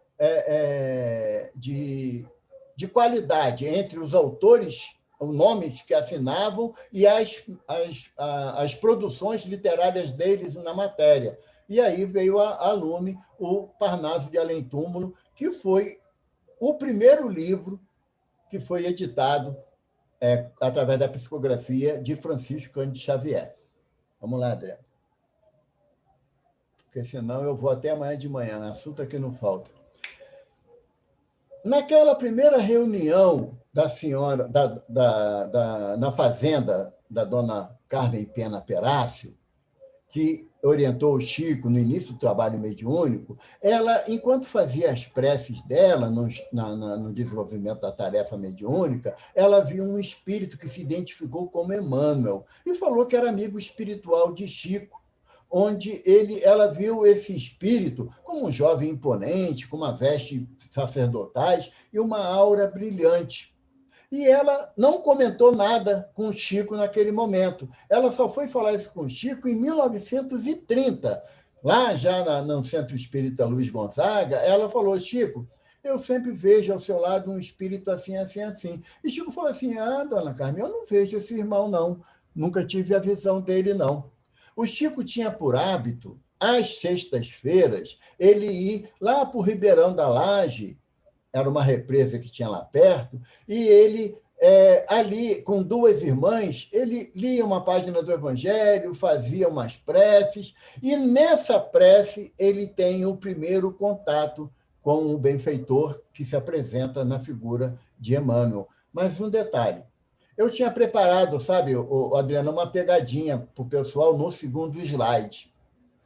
qualidade entre os autores, os nomes que assinavam e as produções literárias deles na matéria. E aí veio a lume o Parnaso de Além Túmulo, que foi o primeiro livro que foi editado através da psicografia de Francisco Cândido Xavier. Vamos lá, André. Porque senão eu vou até amanhã de manhã, assunto aqui não falta. Naquela primeira reunião da senhora na fazenda da dona Carmen Pena Perácio, que orientou o Chico no início do trabalho mediúnico, ela, enquanto fazia as preces dela no desenvolvimento da tarefa mediúnica, ela viu um espírito que se identificou como Emmanuel e falou que era amigo espiritual de Chico, onde ela viu esse espírito como um jovem imponente, com uma veste sacerdotais e uma aura brilhante. E ela não comentou nada com o Chico naquele momento. Ela só foi falar isso com o Chico em 1930. Lá, já no Centro Espírita Luiz Gonzaga, ela falou: Chico, eu sempre vejo ao seu lado um espírito assim, assim, assim. E Chico falou assim: dona Carmen, eu não vejo esse irmão, não. Nunca tive a visão dele, não. O Chico tinha por hábito, às sextas-feiras, ele ir lá para o Ribeirão da Laje, era uma represa que tinha lá perto, e ele, ali, com duas irmãs, ele lia uma página do Evangelho, fazia umas preces, e nessa prece ele tem o primeiro contato com o benfeitor que se apresenta na figura de Emmanuel. Mas um detalhe, eu tinha preparado, sabe, Adriano, uma pegadinha para o pessoal no segundo slide,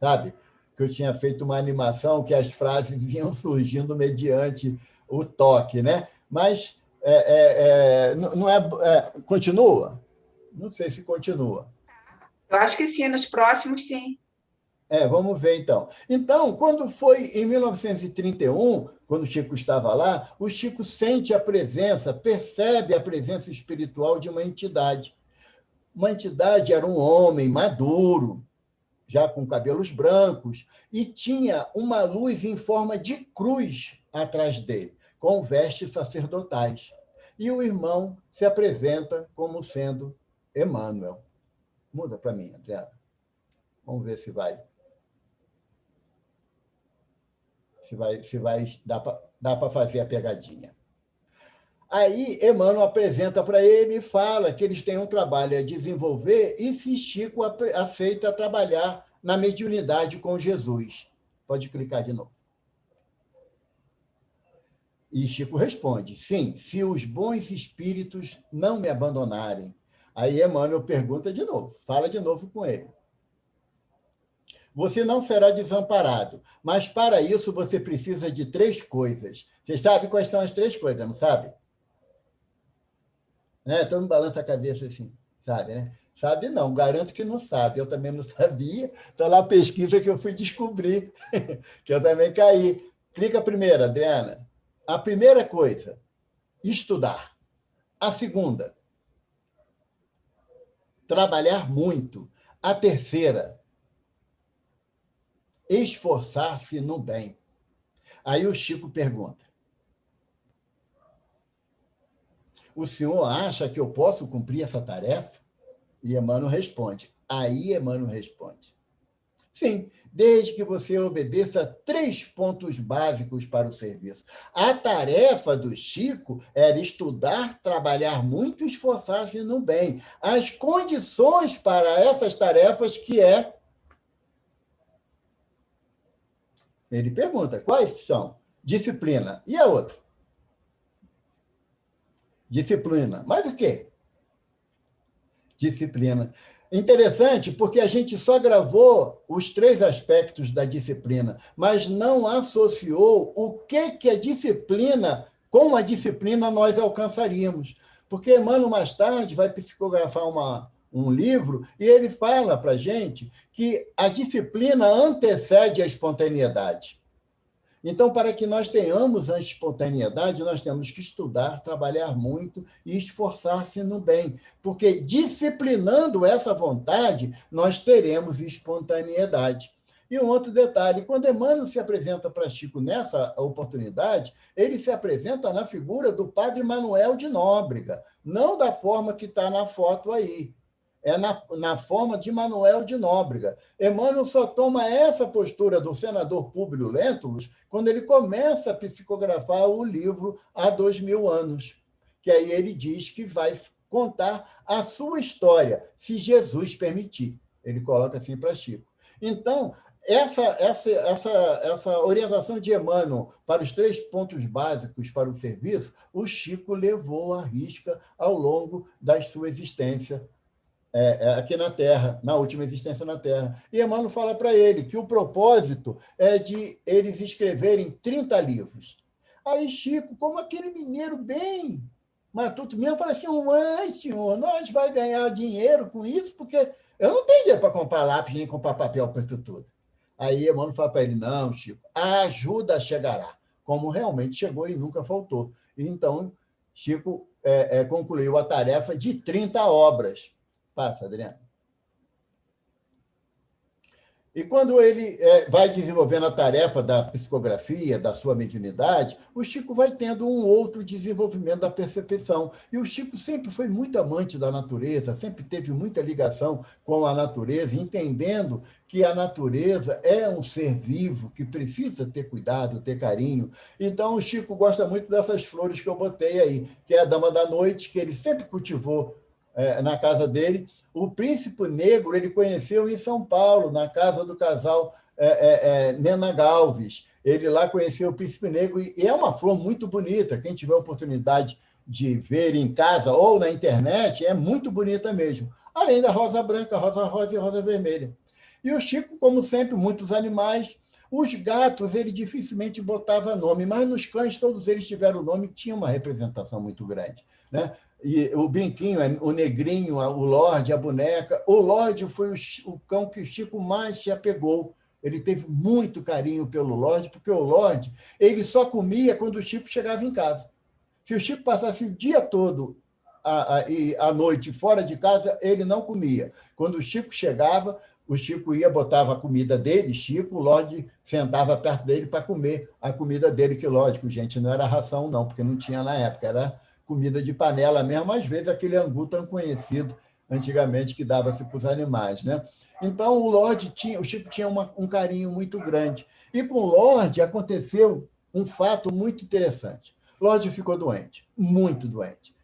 sabe? Que eu tinha feito uma animação que as frases vinham surgindo mediante o toque, né? Mas não continua? Não sei se continua. Eu acho que sim, nos próximos, sim. Vamos ver, então. Então, quando foi em 1931, quando o Chico estava lá, o Chico sente a presença, percebe a presença espiritual de uma entidade. Uma entidade era um homem maduro, já com cabelos brancos, e tinha uma luz em forma de cruz atrás dele, com vestes sacerdotais. E o irmão se apresenta como sendo Emmanuel. Muda para mim, André. Vamos ver se vai. Se vai dar para fazer a pegadinha. Aí, Emmanuel apresenta para ele e fala que eles têm um trabalho a desenvolver e se Chico aceita trabalhar na mediunidade com Jesus. Pode clicar de novo. E Chico responde: sim, se os bons espíritos não me abandonarem. Aí Emmanuel pergunta de novo, fala de novo com ele. Você não será desamparado, mas para isso você precisa de 3 coisas. Vocês sabem quais são as 3 coisas, não sabe? Todo mundo balança a cabeça assim, sabe, né? Sabe não, garanto que não sabe. Eu também não sabia. Está lá a pesquisa que eu fui descobrir, que eu também caí. Clica primeiro, Adriana. A primeira coisa, estudar. A segunda, trabalhar muito. A terceira, esforçar-se no bem. Aí o Chico pergunta: o senhor acha que eu posso cumprir essa tarefa? E Emmanuel responde. Aí Emmanuel responde: sim, desde que você obedeça 3 pontos básicos para o serviço. A tarefa do Chico era estudar, trabalhar muito e esforçar-se no bem. As condições para essas tarefas que é... Ele pergunta, quais são? Disciplina. E a outra? Disciplina. Mas o quê? Disciplina. Interessante, porque a gente só gravou os 3 aspectos da disciplina, mas não associou o que a disciplina, com a disciplina nós alcançaríamos. Porque Emmanuel, mais tarde, vai psicografar um livro, e ele fala para a gente que a disciplina antecede a espontaneidade. Então, para que nós tenhamos a espontaneidade, nós temos que estudar, trabalhar muito e esforçar-se no bem, porque disciplinando essa vontade, nós teremos espontaneidade. E um outro detalhe, quando Emmanuel se apresenta para Chico nessa oportunidade, ele se apresenta na figura do padre Manuel de Nóbrega, não da forma que está na foto aí. É na forma de Manuel de Nóbrega. Emmanuel só toma essa postura do senador Públio Lentulus quando ele começa a psicografar o livro há 2000 anos, que aí ele diz que vai contar a sua história, se Jesus permitir. Ele coloca assim para Chico. Então, essa orientação de Emmanuel para os 3 pontos básicos para o serviço, o Chico levou à risca ao longo da sua existência aqui na Terra, na última existência na Terra. E Emmanuel fala para ele que o propósito é de eles escreverem 30 livros. Aí Chico, como aquele mineiro bem matuto mesmo, fala assim, uai, senhor, nós vamos ganhar dinheiro com isso, porque eu não tenho dinheiro para comprar lápis nem comprar papel para isso tudo. Aí Emmanuel fala para ele, não, Chico, a ajuda chegará, como realmente chegou e nunca faltou. Então, Chico concluiu a tarefa de 30 obras. Passa, Adriano. E quando ele vai desenvolvendo a tarefa da psicografia, da sua mediunidade, o Chico vai tendo um outro desenvolvimento da percepção. E o Chico sempre foi muito amante da natureza, sempre teve muita ligação com a natureza, entendendo que a natureza é um ser vivo que precisa ter cuidado, ter carinho. Então, o Chico gosta muito dessas flores que eu botei aí, que é a Dama da Noite, que ele sempre cultivou na casa dele. O Príncipe Negro ele conheceu em São Paulo, na casa do casal Nena Galves. Ele lá conheceu o Príncipe Negro, e é uma flor muito bonita. Quem tiver oportunidade de ver em casa ou na internet, é muito bonita mesmo. Além da rosa branca, rosa rosa e rosa vermelha. E o Chico, como sempre, muitos animais. Os gatos, ele dificilmente botava nome, mas nos cães todos eles tiveram nome, tinha uma representação muito grande, né? E o Brinquinho, o Negrinho, o Lorde, a boneca. O Lorde foi o cão que o Chico mais se apegou. Ele teve muito carinho pelo Lorde, porque o Lorde ele só comia quando o Chico chegava em casa. Se o Chico passasse o dia todo à noite fora de casa, ele não comia. Quando o Chico chegava, o Chico ia, botava a comida dele, Chico, o Lorde sentava perto dele para comer a comida dele, que, lógico, gente, não era ração, não, porque não tinha na época, era comida de panela mesmo, às vezes aquele angu tão conhecido antigamente que dava-se para os animais, né? Então, o Chico tinha um carinho muito grande. E com o Lorde aconteceu um fato muito interessante. Lorde ficou doente, muito doente.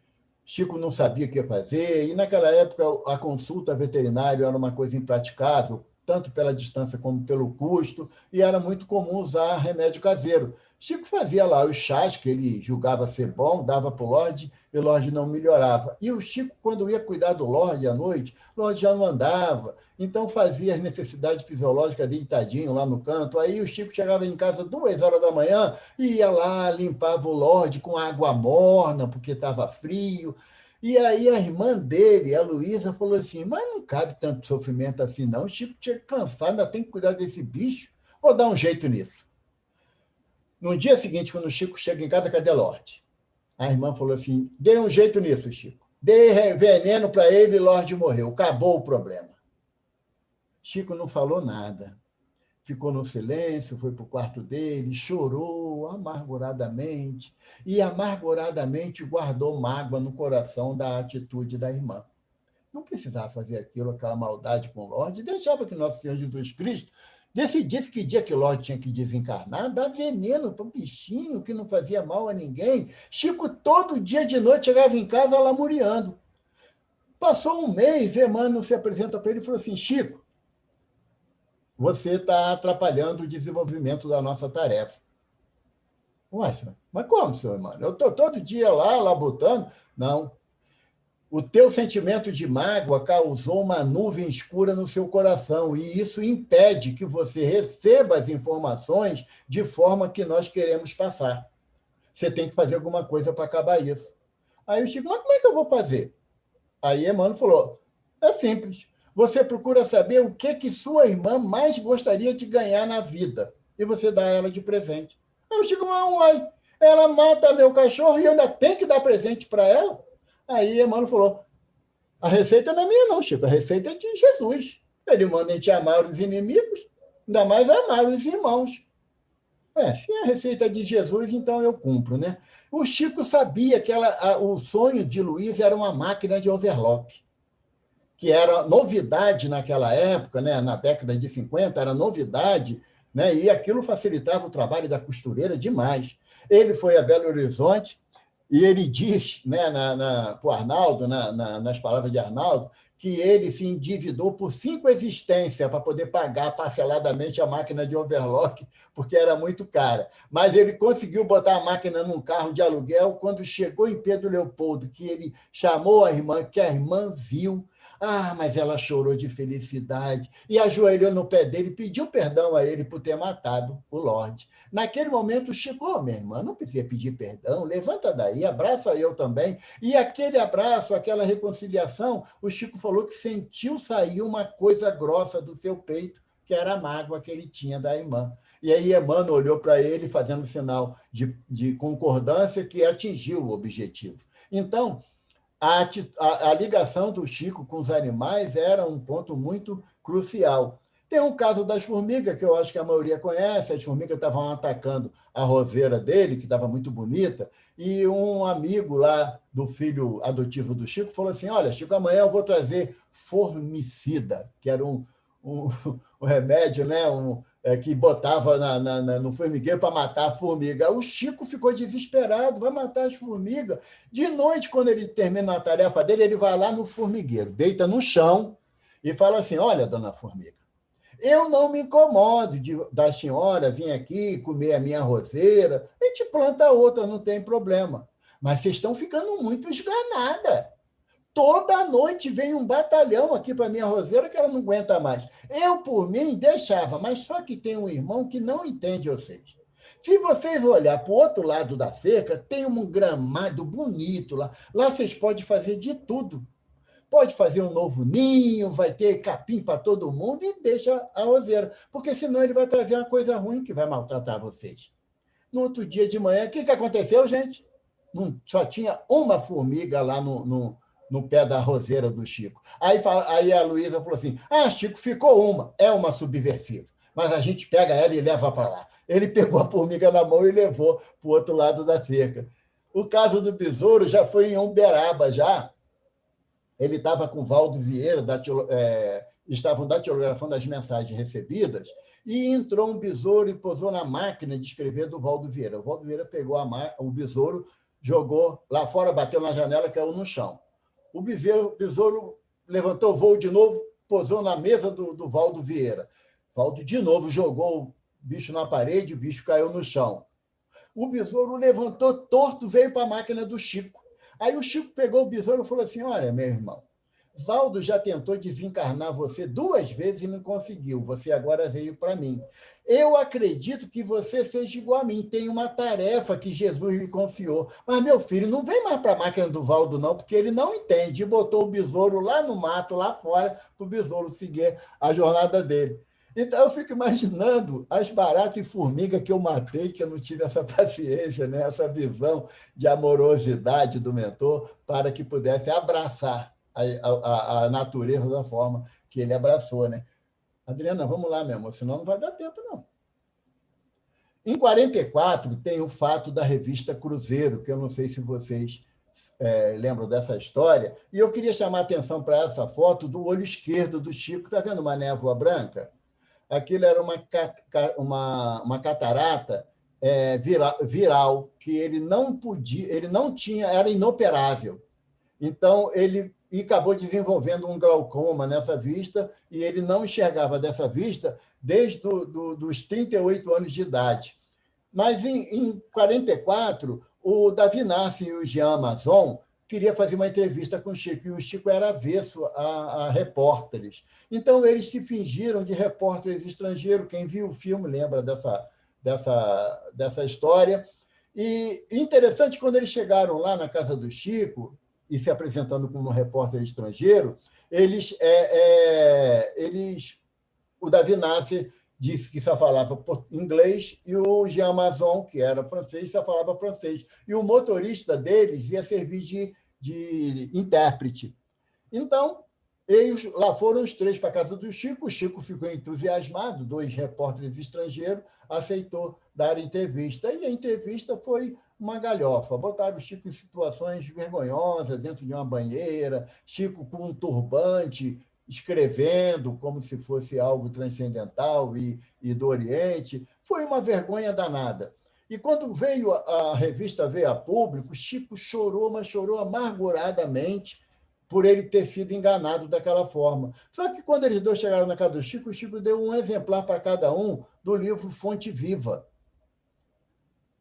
Chico não sabia o que fazer, e naquela época a consulta veterinária era uma coisa impraticável, tanto pela distância como pelo custo, e era muito comum usar remédio caseiro. Chico fazia lá os chás que ele julgava ser bom, dava para o Lorde, e o Lorde não melhorava. E o Chico, quando ia cuidar do Lorde à noite, o Lorde já não andava, então fazia as necessidades fisiológicas deitadinho lá no canto. Aí o Chico chegava em casa 2h da manhã, e ia lá, limpava o Lorde com água morna, porque estava frio. E aí a irmã dele, a Luísa, falou assim, mas não cabe tanto sofrimento assim, não. O Chico tinha que cansar, ainda tem que cuidar desse bicho. Vou dar um jeito nisso. No dia seguinte, quando o Chico chega em casa, cadê Lorde? A irmã falou assim, dê um jeito nisso, Chico. Dei veneno para ele e Lorde morreu. Acabou o problema. Chico não falou nada. Ficou no silêncio, foi para o quarto dele, chorou amarguradamente e amarguradamente guardou mágoa no coração da atitude da irmã. Não precisava fazer aquilo, aquela maldade com o Lorde, deixava que Nosso Senhor Jesus Cristo decidisse que dia que o Lorde tinha que desencarnar, dar veneno para um bichinho que não fazia mal a ninguém. Chico, todo dia de noite, chegava em casa lamuriando. Passou um mês, Emmanuel se apresenta para ele e falou assim, Chico, você está atrapalhando o desenvolvimento da nossa tarefa. Ué, mas como, senhor Emmanuel? Eu estou todo dia lá labutando. Não. O teu sentimento de mágoa causou uma nuvem escura no seu coração, e isso impede que você receba as informações de forma que nós queremos passar. Você tem que fazer alguma coisa para acabar isso. Aí o Chico, mas como é que eu vou fazer? Aí Emmanuel falou, É simples. Você procura saber o que sua irmã mais gostaria de ganhar na vida e você dá ela de presente. Aí o Chico, uai, ela mata meu cachorro e ainda tem que dar presente para ela? Aí Emmanuel falou, a receita não é minha não, Chico, a receita é de Jesus. Ele manda a gente amar os inimigos, ainda mais amar os irmãos. Se a receita é de Jesus, então eu cumpro, né? O Chico sabia que o sonho de Luiz era uma máquina de overlock, que era novidade naquela época, né? Na década de 50, era novidade, né? E aquilo facilitava o trabalho da costureira demais. Ele foi a Belo Horizonte e ele diz, né, para o Arnaldo, nas palavras de Arnaldo, que ele se endividou por 5 existências para poder pagar parceladamente a máquina de overlock, porque era muito cara. Mas ele conseguiu botar a máquina num carro de aluguel quando chegou em Pedro Leopoldo, que ele chamou a irmã, que a irmã viu. Mas ela chorou de felicidade e ajoelhou no pé dele, pediu perdão a ele por ter matado o Lorde. Naquele momento, Chico, minha irmã, não precisa pedir perdão, levanta daí, abraça eu também. E aquele abraço, aquela reconciliação, o Chico falou que sentiu sair uma coisa grossa do seu peito, que era a mágoa que ele tinha da irmã. E aí Emmanuel olhou para ele, fazendo sinal de concordância, que atingiu o objetivo. Então, a ligação do Chico com os animais era um ponto muito crucial. Tem um caso das formigas, que eu acho que a maioria conhece. As formigas estavam atacando a roseira dele, que estava muito bonita, e um amigo lá do filho adotivo do Chico falou assim, olha, Chico, amanhã eu vou trazer formicida, que era um remédio, né? Que botava no formigueiro para matar a formiga. O Chico ficou desesperado, vai matar as formigas. De noite, quando ele termina a tarefa dele, ele vai lá no formigueiro, deita no chão e fala assim, olha, dona formiga, eu não me incomodo da senhora vir aqui comer a minha roseira, a gente planta outra, não tem problema. Mas vocês estão ficando muito esganadas. Toda noite vem um batalhão aqui para a minha roseira que ela não aguenta mais. Eu, por mim, deixava, mas só que tem um irmão que não entende vocês. Se vocês olhar para o outro lado da cerca, tem um gramado bonito lá. Lá vocês podem fazer de tudo. Pode fazer um novo ninho, vai ter capim para todo mundo e deixa a roseira, porque senão ele vai trazer uma coisa ruim que vai maltratar vocês. No outro dia de manhã, o que aconteceu, gente? Só tinha uma formiga lá no pé da roseira do Chico. Aí a Luísa falou assim, Chico, ficou uma, é uma subversiva, mas a gente pega ela e leva para lá. Ele pegou a formiga na mão e levou para o outro lado da cerca. O caso do besouro já foi em Uberaba, já. Ele estava com o Valdo Vieira, estavam datilografando as mensagens recebidas, e entrou um besouro e pousou na máquina de escrever do Valdo Vieira. O Valdo Vieira pegou o besouro, jogou lá fora, bateu na janela, caiu no chão. O besouro levantou o voo de novo, pousou na mesa do Valdo Vieira. Valdo, de novo, jogou o bicho na parede, o bicho caiu no chão. O besouro levantou torto, veio para a máquina do Chico. Aí o Chico pegou o besouro e falou assim, olha, meu irmão, Valdo já tentou desencarnar você 2 vezes e não conseguiu. Você agora veio para mim. Eu acredito que você seja igual a mim. Tem uma tarefa que Jesus lhe confiou. Mas, meu filho, não vem mais para a máquina do Valdo, não, porque ele não entende. E botou o besouro lá no mato, lá fora, para o besouro seguir a jornada dele. Então, eu fico imaginando as baratas e formigas que eu matei, que eu não tive essa paciência, né? Essa visão de amorosidade do mentor para que pudesse abraçar a natureza da forma que ele abraçou, né? Adriana, vamos lá, meu amor, senão não vai dar tempo, não. Em 44, tem o fato da revista Cruzeiro, que eu não sei se vocês lembram dessa história, e eu queria chamar a atenção para essa foto do olho esquerdo do Chico. Está vendo uma névoa branca? Aquilo era uma catarata viral, que ele não podia, ele não tinha, era inoperável. Então, ele acabou desenvolvendo um glaucoma nessa vista, e ele não enxergava dessa vista desde dos 38 anos de idade. Mas, em 44, o Davi Nassi e o Jean Amazon queria fazer uma entrevista com o Chico, e o Chico era avesso a repórteres. Então, eles se fingiram de repórteres estrangeiros. Quem viu o filme lembra dessa história. E interessante, quando eles chegaram lá na casa do Chico, e se apresentando como um repórter estrangeiro, o Davi Nasser disse que só falava inglês e o Jean Mazon, que era francês, só falava francês. E o motorista deles ia servir de intérprete. Então, lá foram os três para a casa do Chico. O Chico ficou entusiasmado, 2 repórteres estrangeiros, aceitou dar entrevista. E a entrevista foi uma galhofa. Botaram o Chico em situações vergonhosas, dentro de uma banheira, Chico com um turbante, escrevendo como se fosse algo transcendental e do Oriente. Foi uma vergonha danada. E quando a revista veio a público, Chico chorou, mas chorou amarguradamente por ele ter sido enganado daquela forma. Só que quando eles dois chegaram na casa do Chico, o Chico deu um exemplar para cada um do livro Fonte Viva.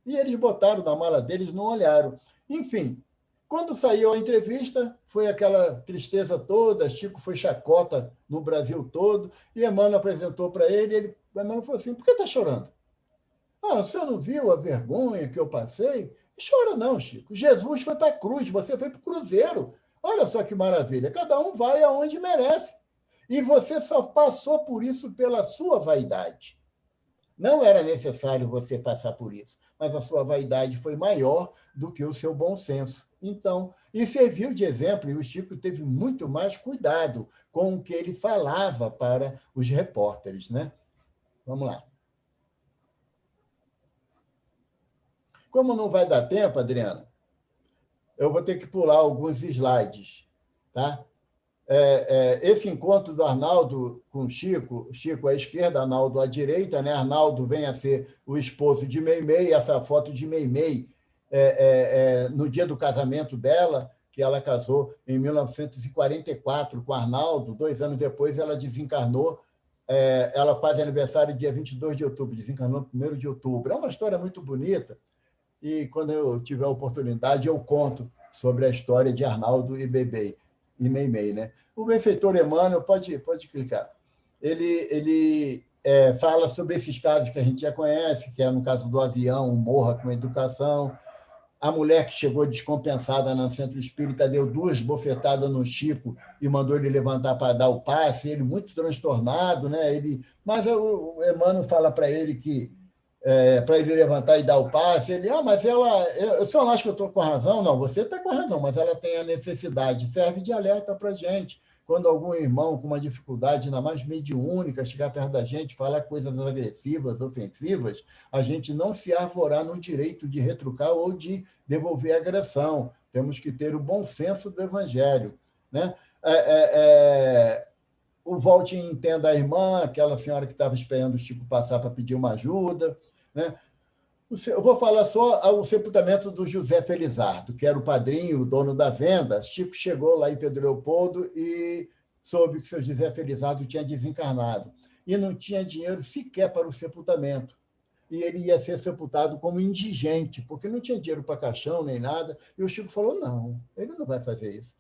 E eles botaram na mala deles, não olharam. Enfim, quando saiu a entrevista, foi aquela tristeza toda, Chico foi chacota no Brasil todo, e Emmanuel apresentou para ele, Emmanuel falou assim, por que está chorando? O senhor não viu a vergonha que eu passei? Chora não, Chico. Jesus foi para a cruz, você foi para o cruzeiro. Olha só que maravilha, cada um vai aonde merece. E você só passou por isso pela sua vaidade. Não era necessário você passar por isso, mas a sua vaidade foi maior do que o seu bom senso. Então, e serviu de exemplo, e o Chico teve muito mais cuidado com o que ele falava para os repórteres, né? Vamos lá. Como não vai dar tempo, Adriana, eu vou ter que pular alguns slides, tá? Esse encontro do Arnaldo com o Chico à esquerda, Arnaldo à direita, né? Arnaldo vem a ser o esposo de Meimei, essa foto de Meimei no dia do casamento dela, que ela casou em 1944 com Arnaldo, 2 anos depois ela desencarnou, ela faz aniversário dia 22 de outubro, desencarnou no 1º de outubro. É uma história muito bonita, e quando eu tiver a oportunidade eu conto sobre a história de Arnaldo e Meimei, né? O benfeitor Emmanuel, pode clicar, ele fala sobre esses casos que a gente já conhece, que é no caso do avião, o Morra com Educação, a mulher que chegou descompensada no centro espírita deu 2 bofetadas no Chico e mandou ele levantar para dar o passe, ele muito transtornado, né? Mas o Emmanuel fala para ele que para ele levantar e dar o passe, mas eu só não acho que eu estou com razão, não, você está com razão, mas ela tem a necessidade, serve de alerta para a gente. Quando algum irmão com uma dificuldade, ainda mais mediúnica, chegar perto da gente, falar coisas agressivas, ofensivas, a gente não se arvorar no direito de retrucar ou de devolver agressão. Temos que ter o bom senso do Evangelho, né? O volte e entenda a irmã, aquela senhora que estava esperando o Chico passar para pedir uma ajuda, né? Eu vou falar só o sepultamento do José Felizardo, que era o padrinho, o dono da venda. Chico chegou lá em Pedro Leopoldo e soube que o seu José Felizardo tinha desencarnado e não tinha dinheiro sequer para o sepultamento. E ele ia ser sepultado como indigente, porque não tinha dinheiro para caixão nem nada. E o Chico falou, não, ele não vai fazer isso.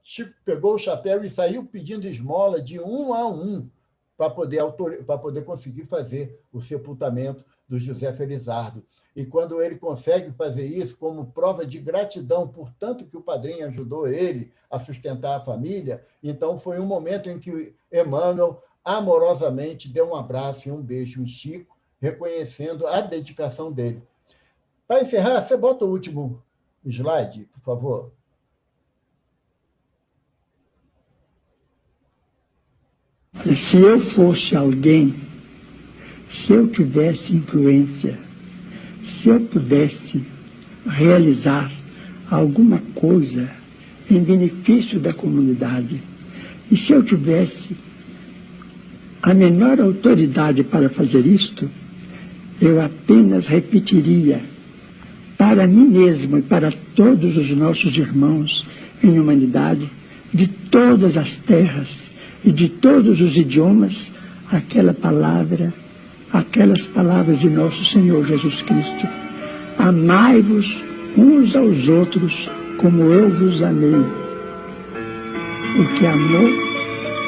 Chico pegou o chapéu e saiu pedindo esmola de 1 a 1 para poder conseguir fazer o sepultamento do José Felizardo. E quando ele consegue fazer isso, como prova de gratidão por tanto que o padrinho ajudou ele a sustentar a família, então foi um momento em que Emmanuel amorosamente deu um abraço e um beijo em Chico, reconhecendo a dedicação dele. Para encerrar, você bota o último slide, por favor. Se eu fosse alguém, se eu tivesse influência, se eu pudesse realizar alguma coisa em benefício da comunidade, e se eu tivesse a menor autoridade para fazer isto, eu apenas repetiria para mim mesmo e para todos os nossos irmãos em humanidade, de todas as terras e de todos os idiomas, aquelas palavras de nosso Senhor Jesus Cristo. Amai-vos uns aos outros como eu vos amei. Porque amor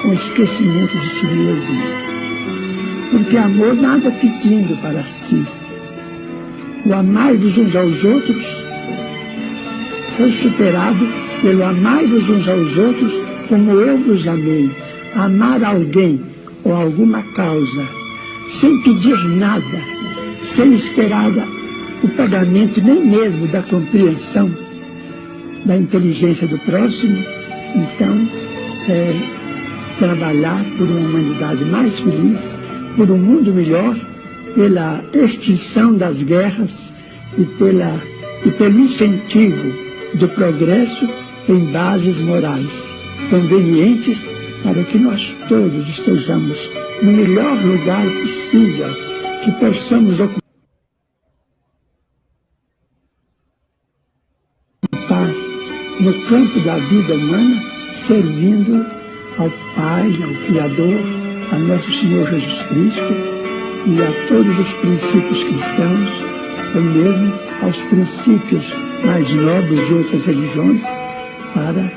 com esquecimento de si mesmo. Porque amor nada pedindo para si. O amai-vos uns aos outros foi superado pelo amai-vos uns aos outros como eu vos amei, amar alguém ou alguma causa, sem pedir nada, sem esperar o pagamento nem mesmo da compreensão da inteligência do próximo, então trabalhar por uma humanidade mais feliz, por um mundo melhor, pela extinção das guerras e pelo incentivo do progresso em bases morais convenientes para que nós todos estejamos no melhor lugar possível, que possamos ocupar no campo da vida humana, servindo ao Pai, ao Criador, a nosso Senhor Jesus Cristo e a todos os princípios cristãos, ou mesmo aos princípios mais nobres de outras religiões, para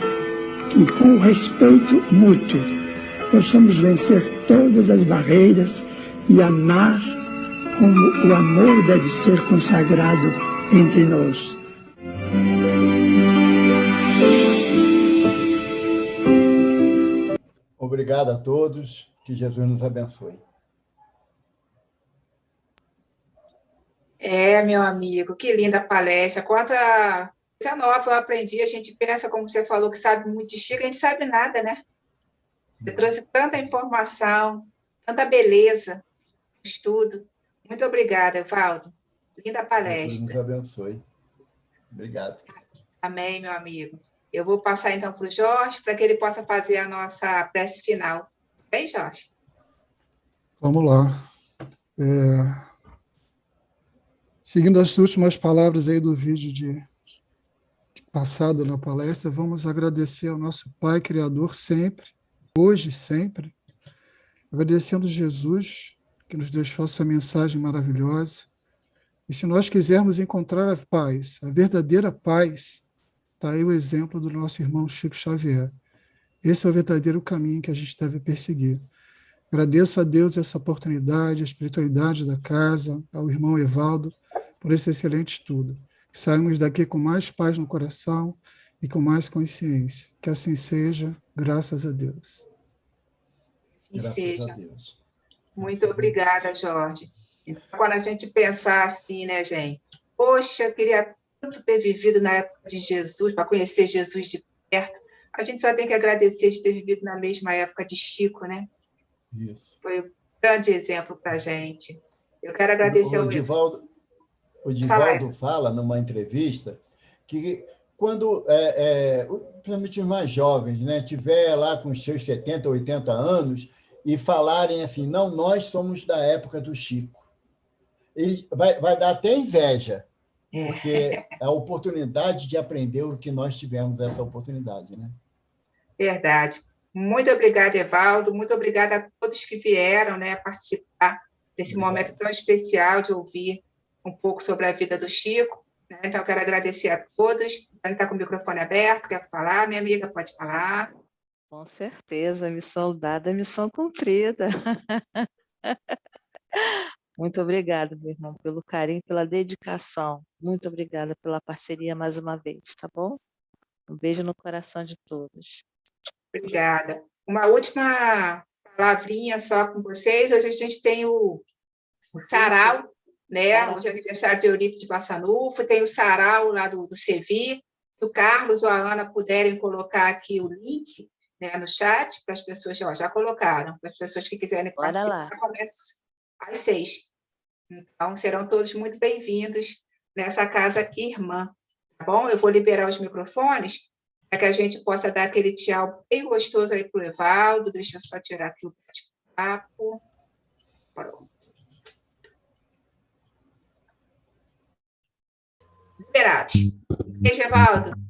que, com o respeito mútuo, possamos vencer todas as barreiras e amar como o amor deve ser consagrado entre nós. Obrigado a todos, que Jesus nos abençoe. Meu amigo, que linda palestra. Quanta coisa nova eu aprendi. A gente pensa, como você falou, que sabe muito de Chico, a gente sabe nada, né? Você trouxe tanta informação, tanta beleza, estudo. Muito obrigada, Evaldo. Linda palestra. Jesus nos abençoe. Obrigado. Amém, meu amigo. Eu vou passar, então, para o Jorge, para que ele possa fazer a nossa prece final. Bem, Jorge? Vamos lá. Seguindo as últimas palavras aí do vídeo de passado na palestra, vamos agradecer ao nosso Pai Criador sempre, hoje e sempre, agradecendo Jesus, que nos deixou essa mensagem maravilhosa. E se nós quisermos encontrar a paz, a verdadeira paz, está aí o exemplo do nosso irmão Chico Xavier. Esse é o verdadeiro caminho que a gente deve perseguir. Agradeço a Deus essa oportunidade, a espiritualidade da casa, ao irmão Evaldo, por esse excelente estudo. Que saímos daqui com mais paz no coração e com mais consciência. Que assim seja, graças a Deus. Graças seja. A Deus. Muito obrigada, Jorge. Então, quando a gente pensar assim, né, gente? Poxa, eu queria tanto ter vivido na época de Jesus, para conhecer Jesus de perto. A gente só tem que agradecer de ter vivido na mesma época de Chico, né? Isso. Foi um grande exemplo para a gente. Eu quero agradecer o Divaldo fala numa entrevista que quando, principalmente os mais jovens, né, tiver lá com os seus 70, 80 anos e falarem assim, não, nós somos da época do Chico. Ele vai dar até inveja, porque é a oportunidade de aprender o que nós tivemos, essa oportunidade, né? Verdade. Muito obrigada, Evaldo. Muito obrigada a todos que vieram, né, participar desse momento tão especial de ouvir um pouco sobre a vida do Chico. Né? Então, eu quero agradecer a todos. Ele está com o microfone aberto, quer falar? Minha amiga, pode falar. Com certeza, missão dada, missão cumprida. Muito obrigada, meu irmão, pelo carinho, pela dedicação. Muito obrigada pela parceria mais uma vez, tá bom? Um beijo no coração de todos. Obrigada. Uma última palavrinha só com vocês. Hoje a gente tem o sarau, né? Hoje é aniversário de Eurípides de Vassanufo, tem o sarau lá do Sevi. Se o Carlos ou a Ana puderem colocar aqui o link, né, no chat, para as pessoas, já colocaram, para as pessoas que quiserem participar, começa às 6. Então, serão todos muito bem-vindos nessa casa irmã, tá bom? Eu vou liberar os microfones para que a gente possa dar aquele tchau bem gostoso aí para o Evaldo. Deixa eu só tirar aqui o bate-papo. Pronto. Liberados. Beijo, Evaldo.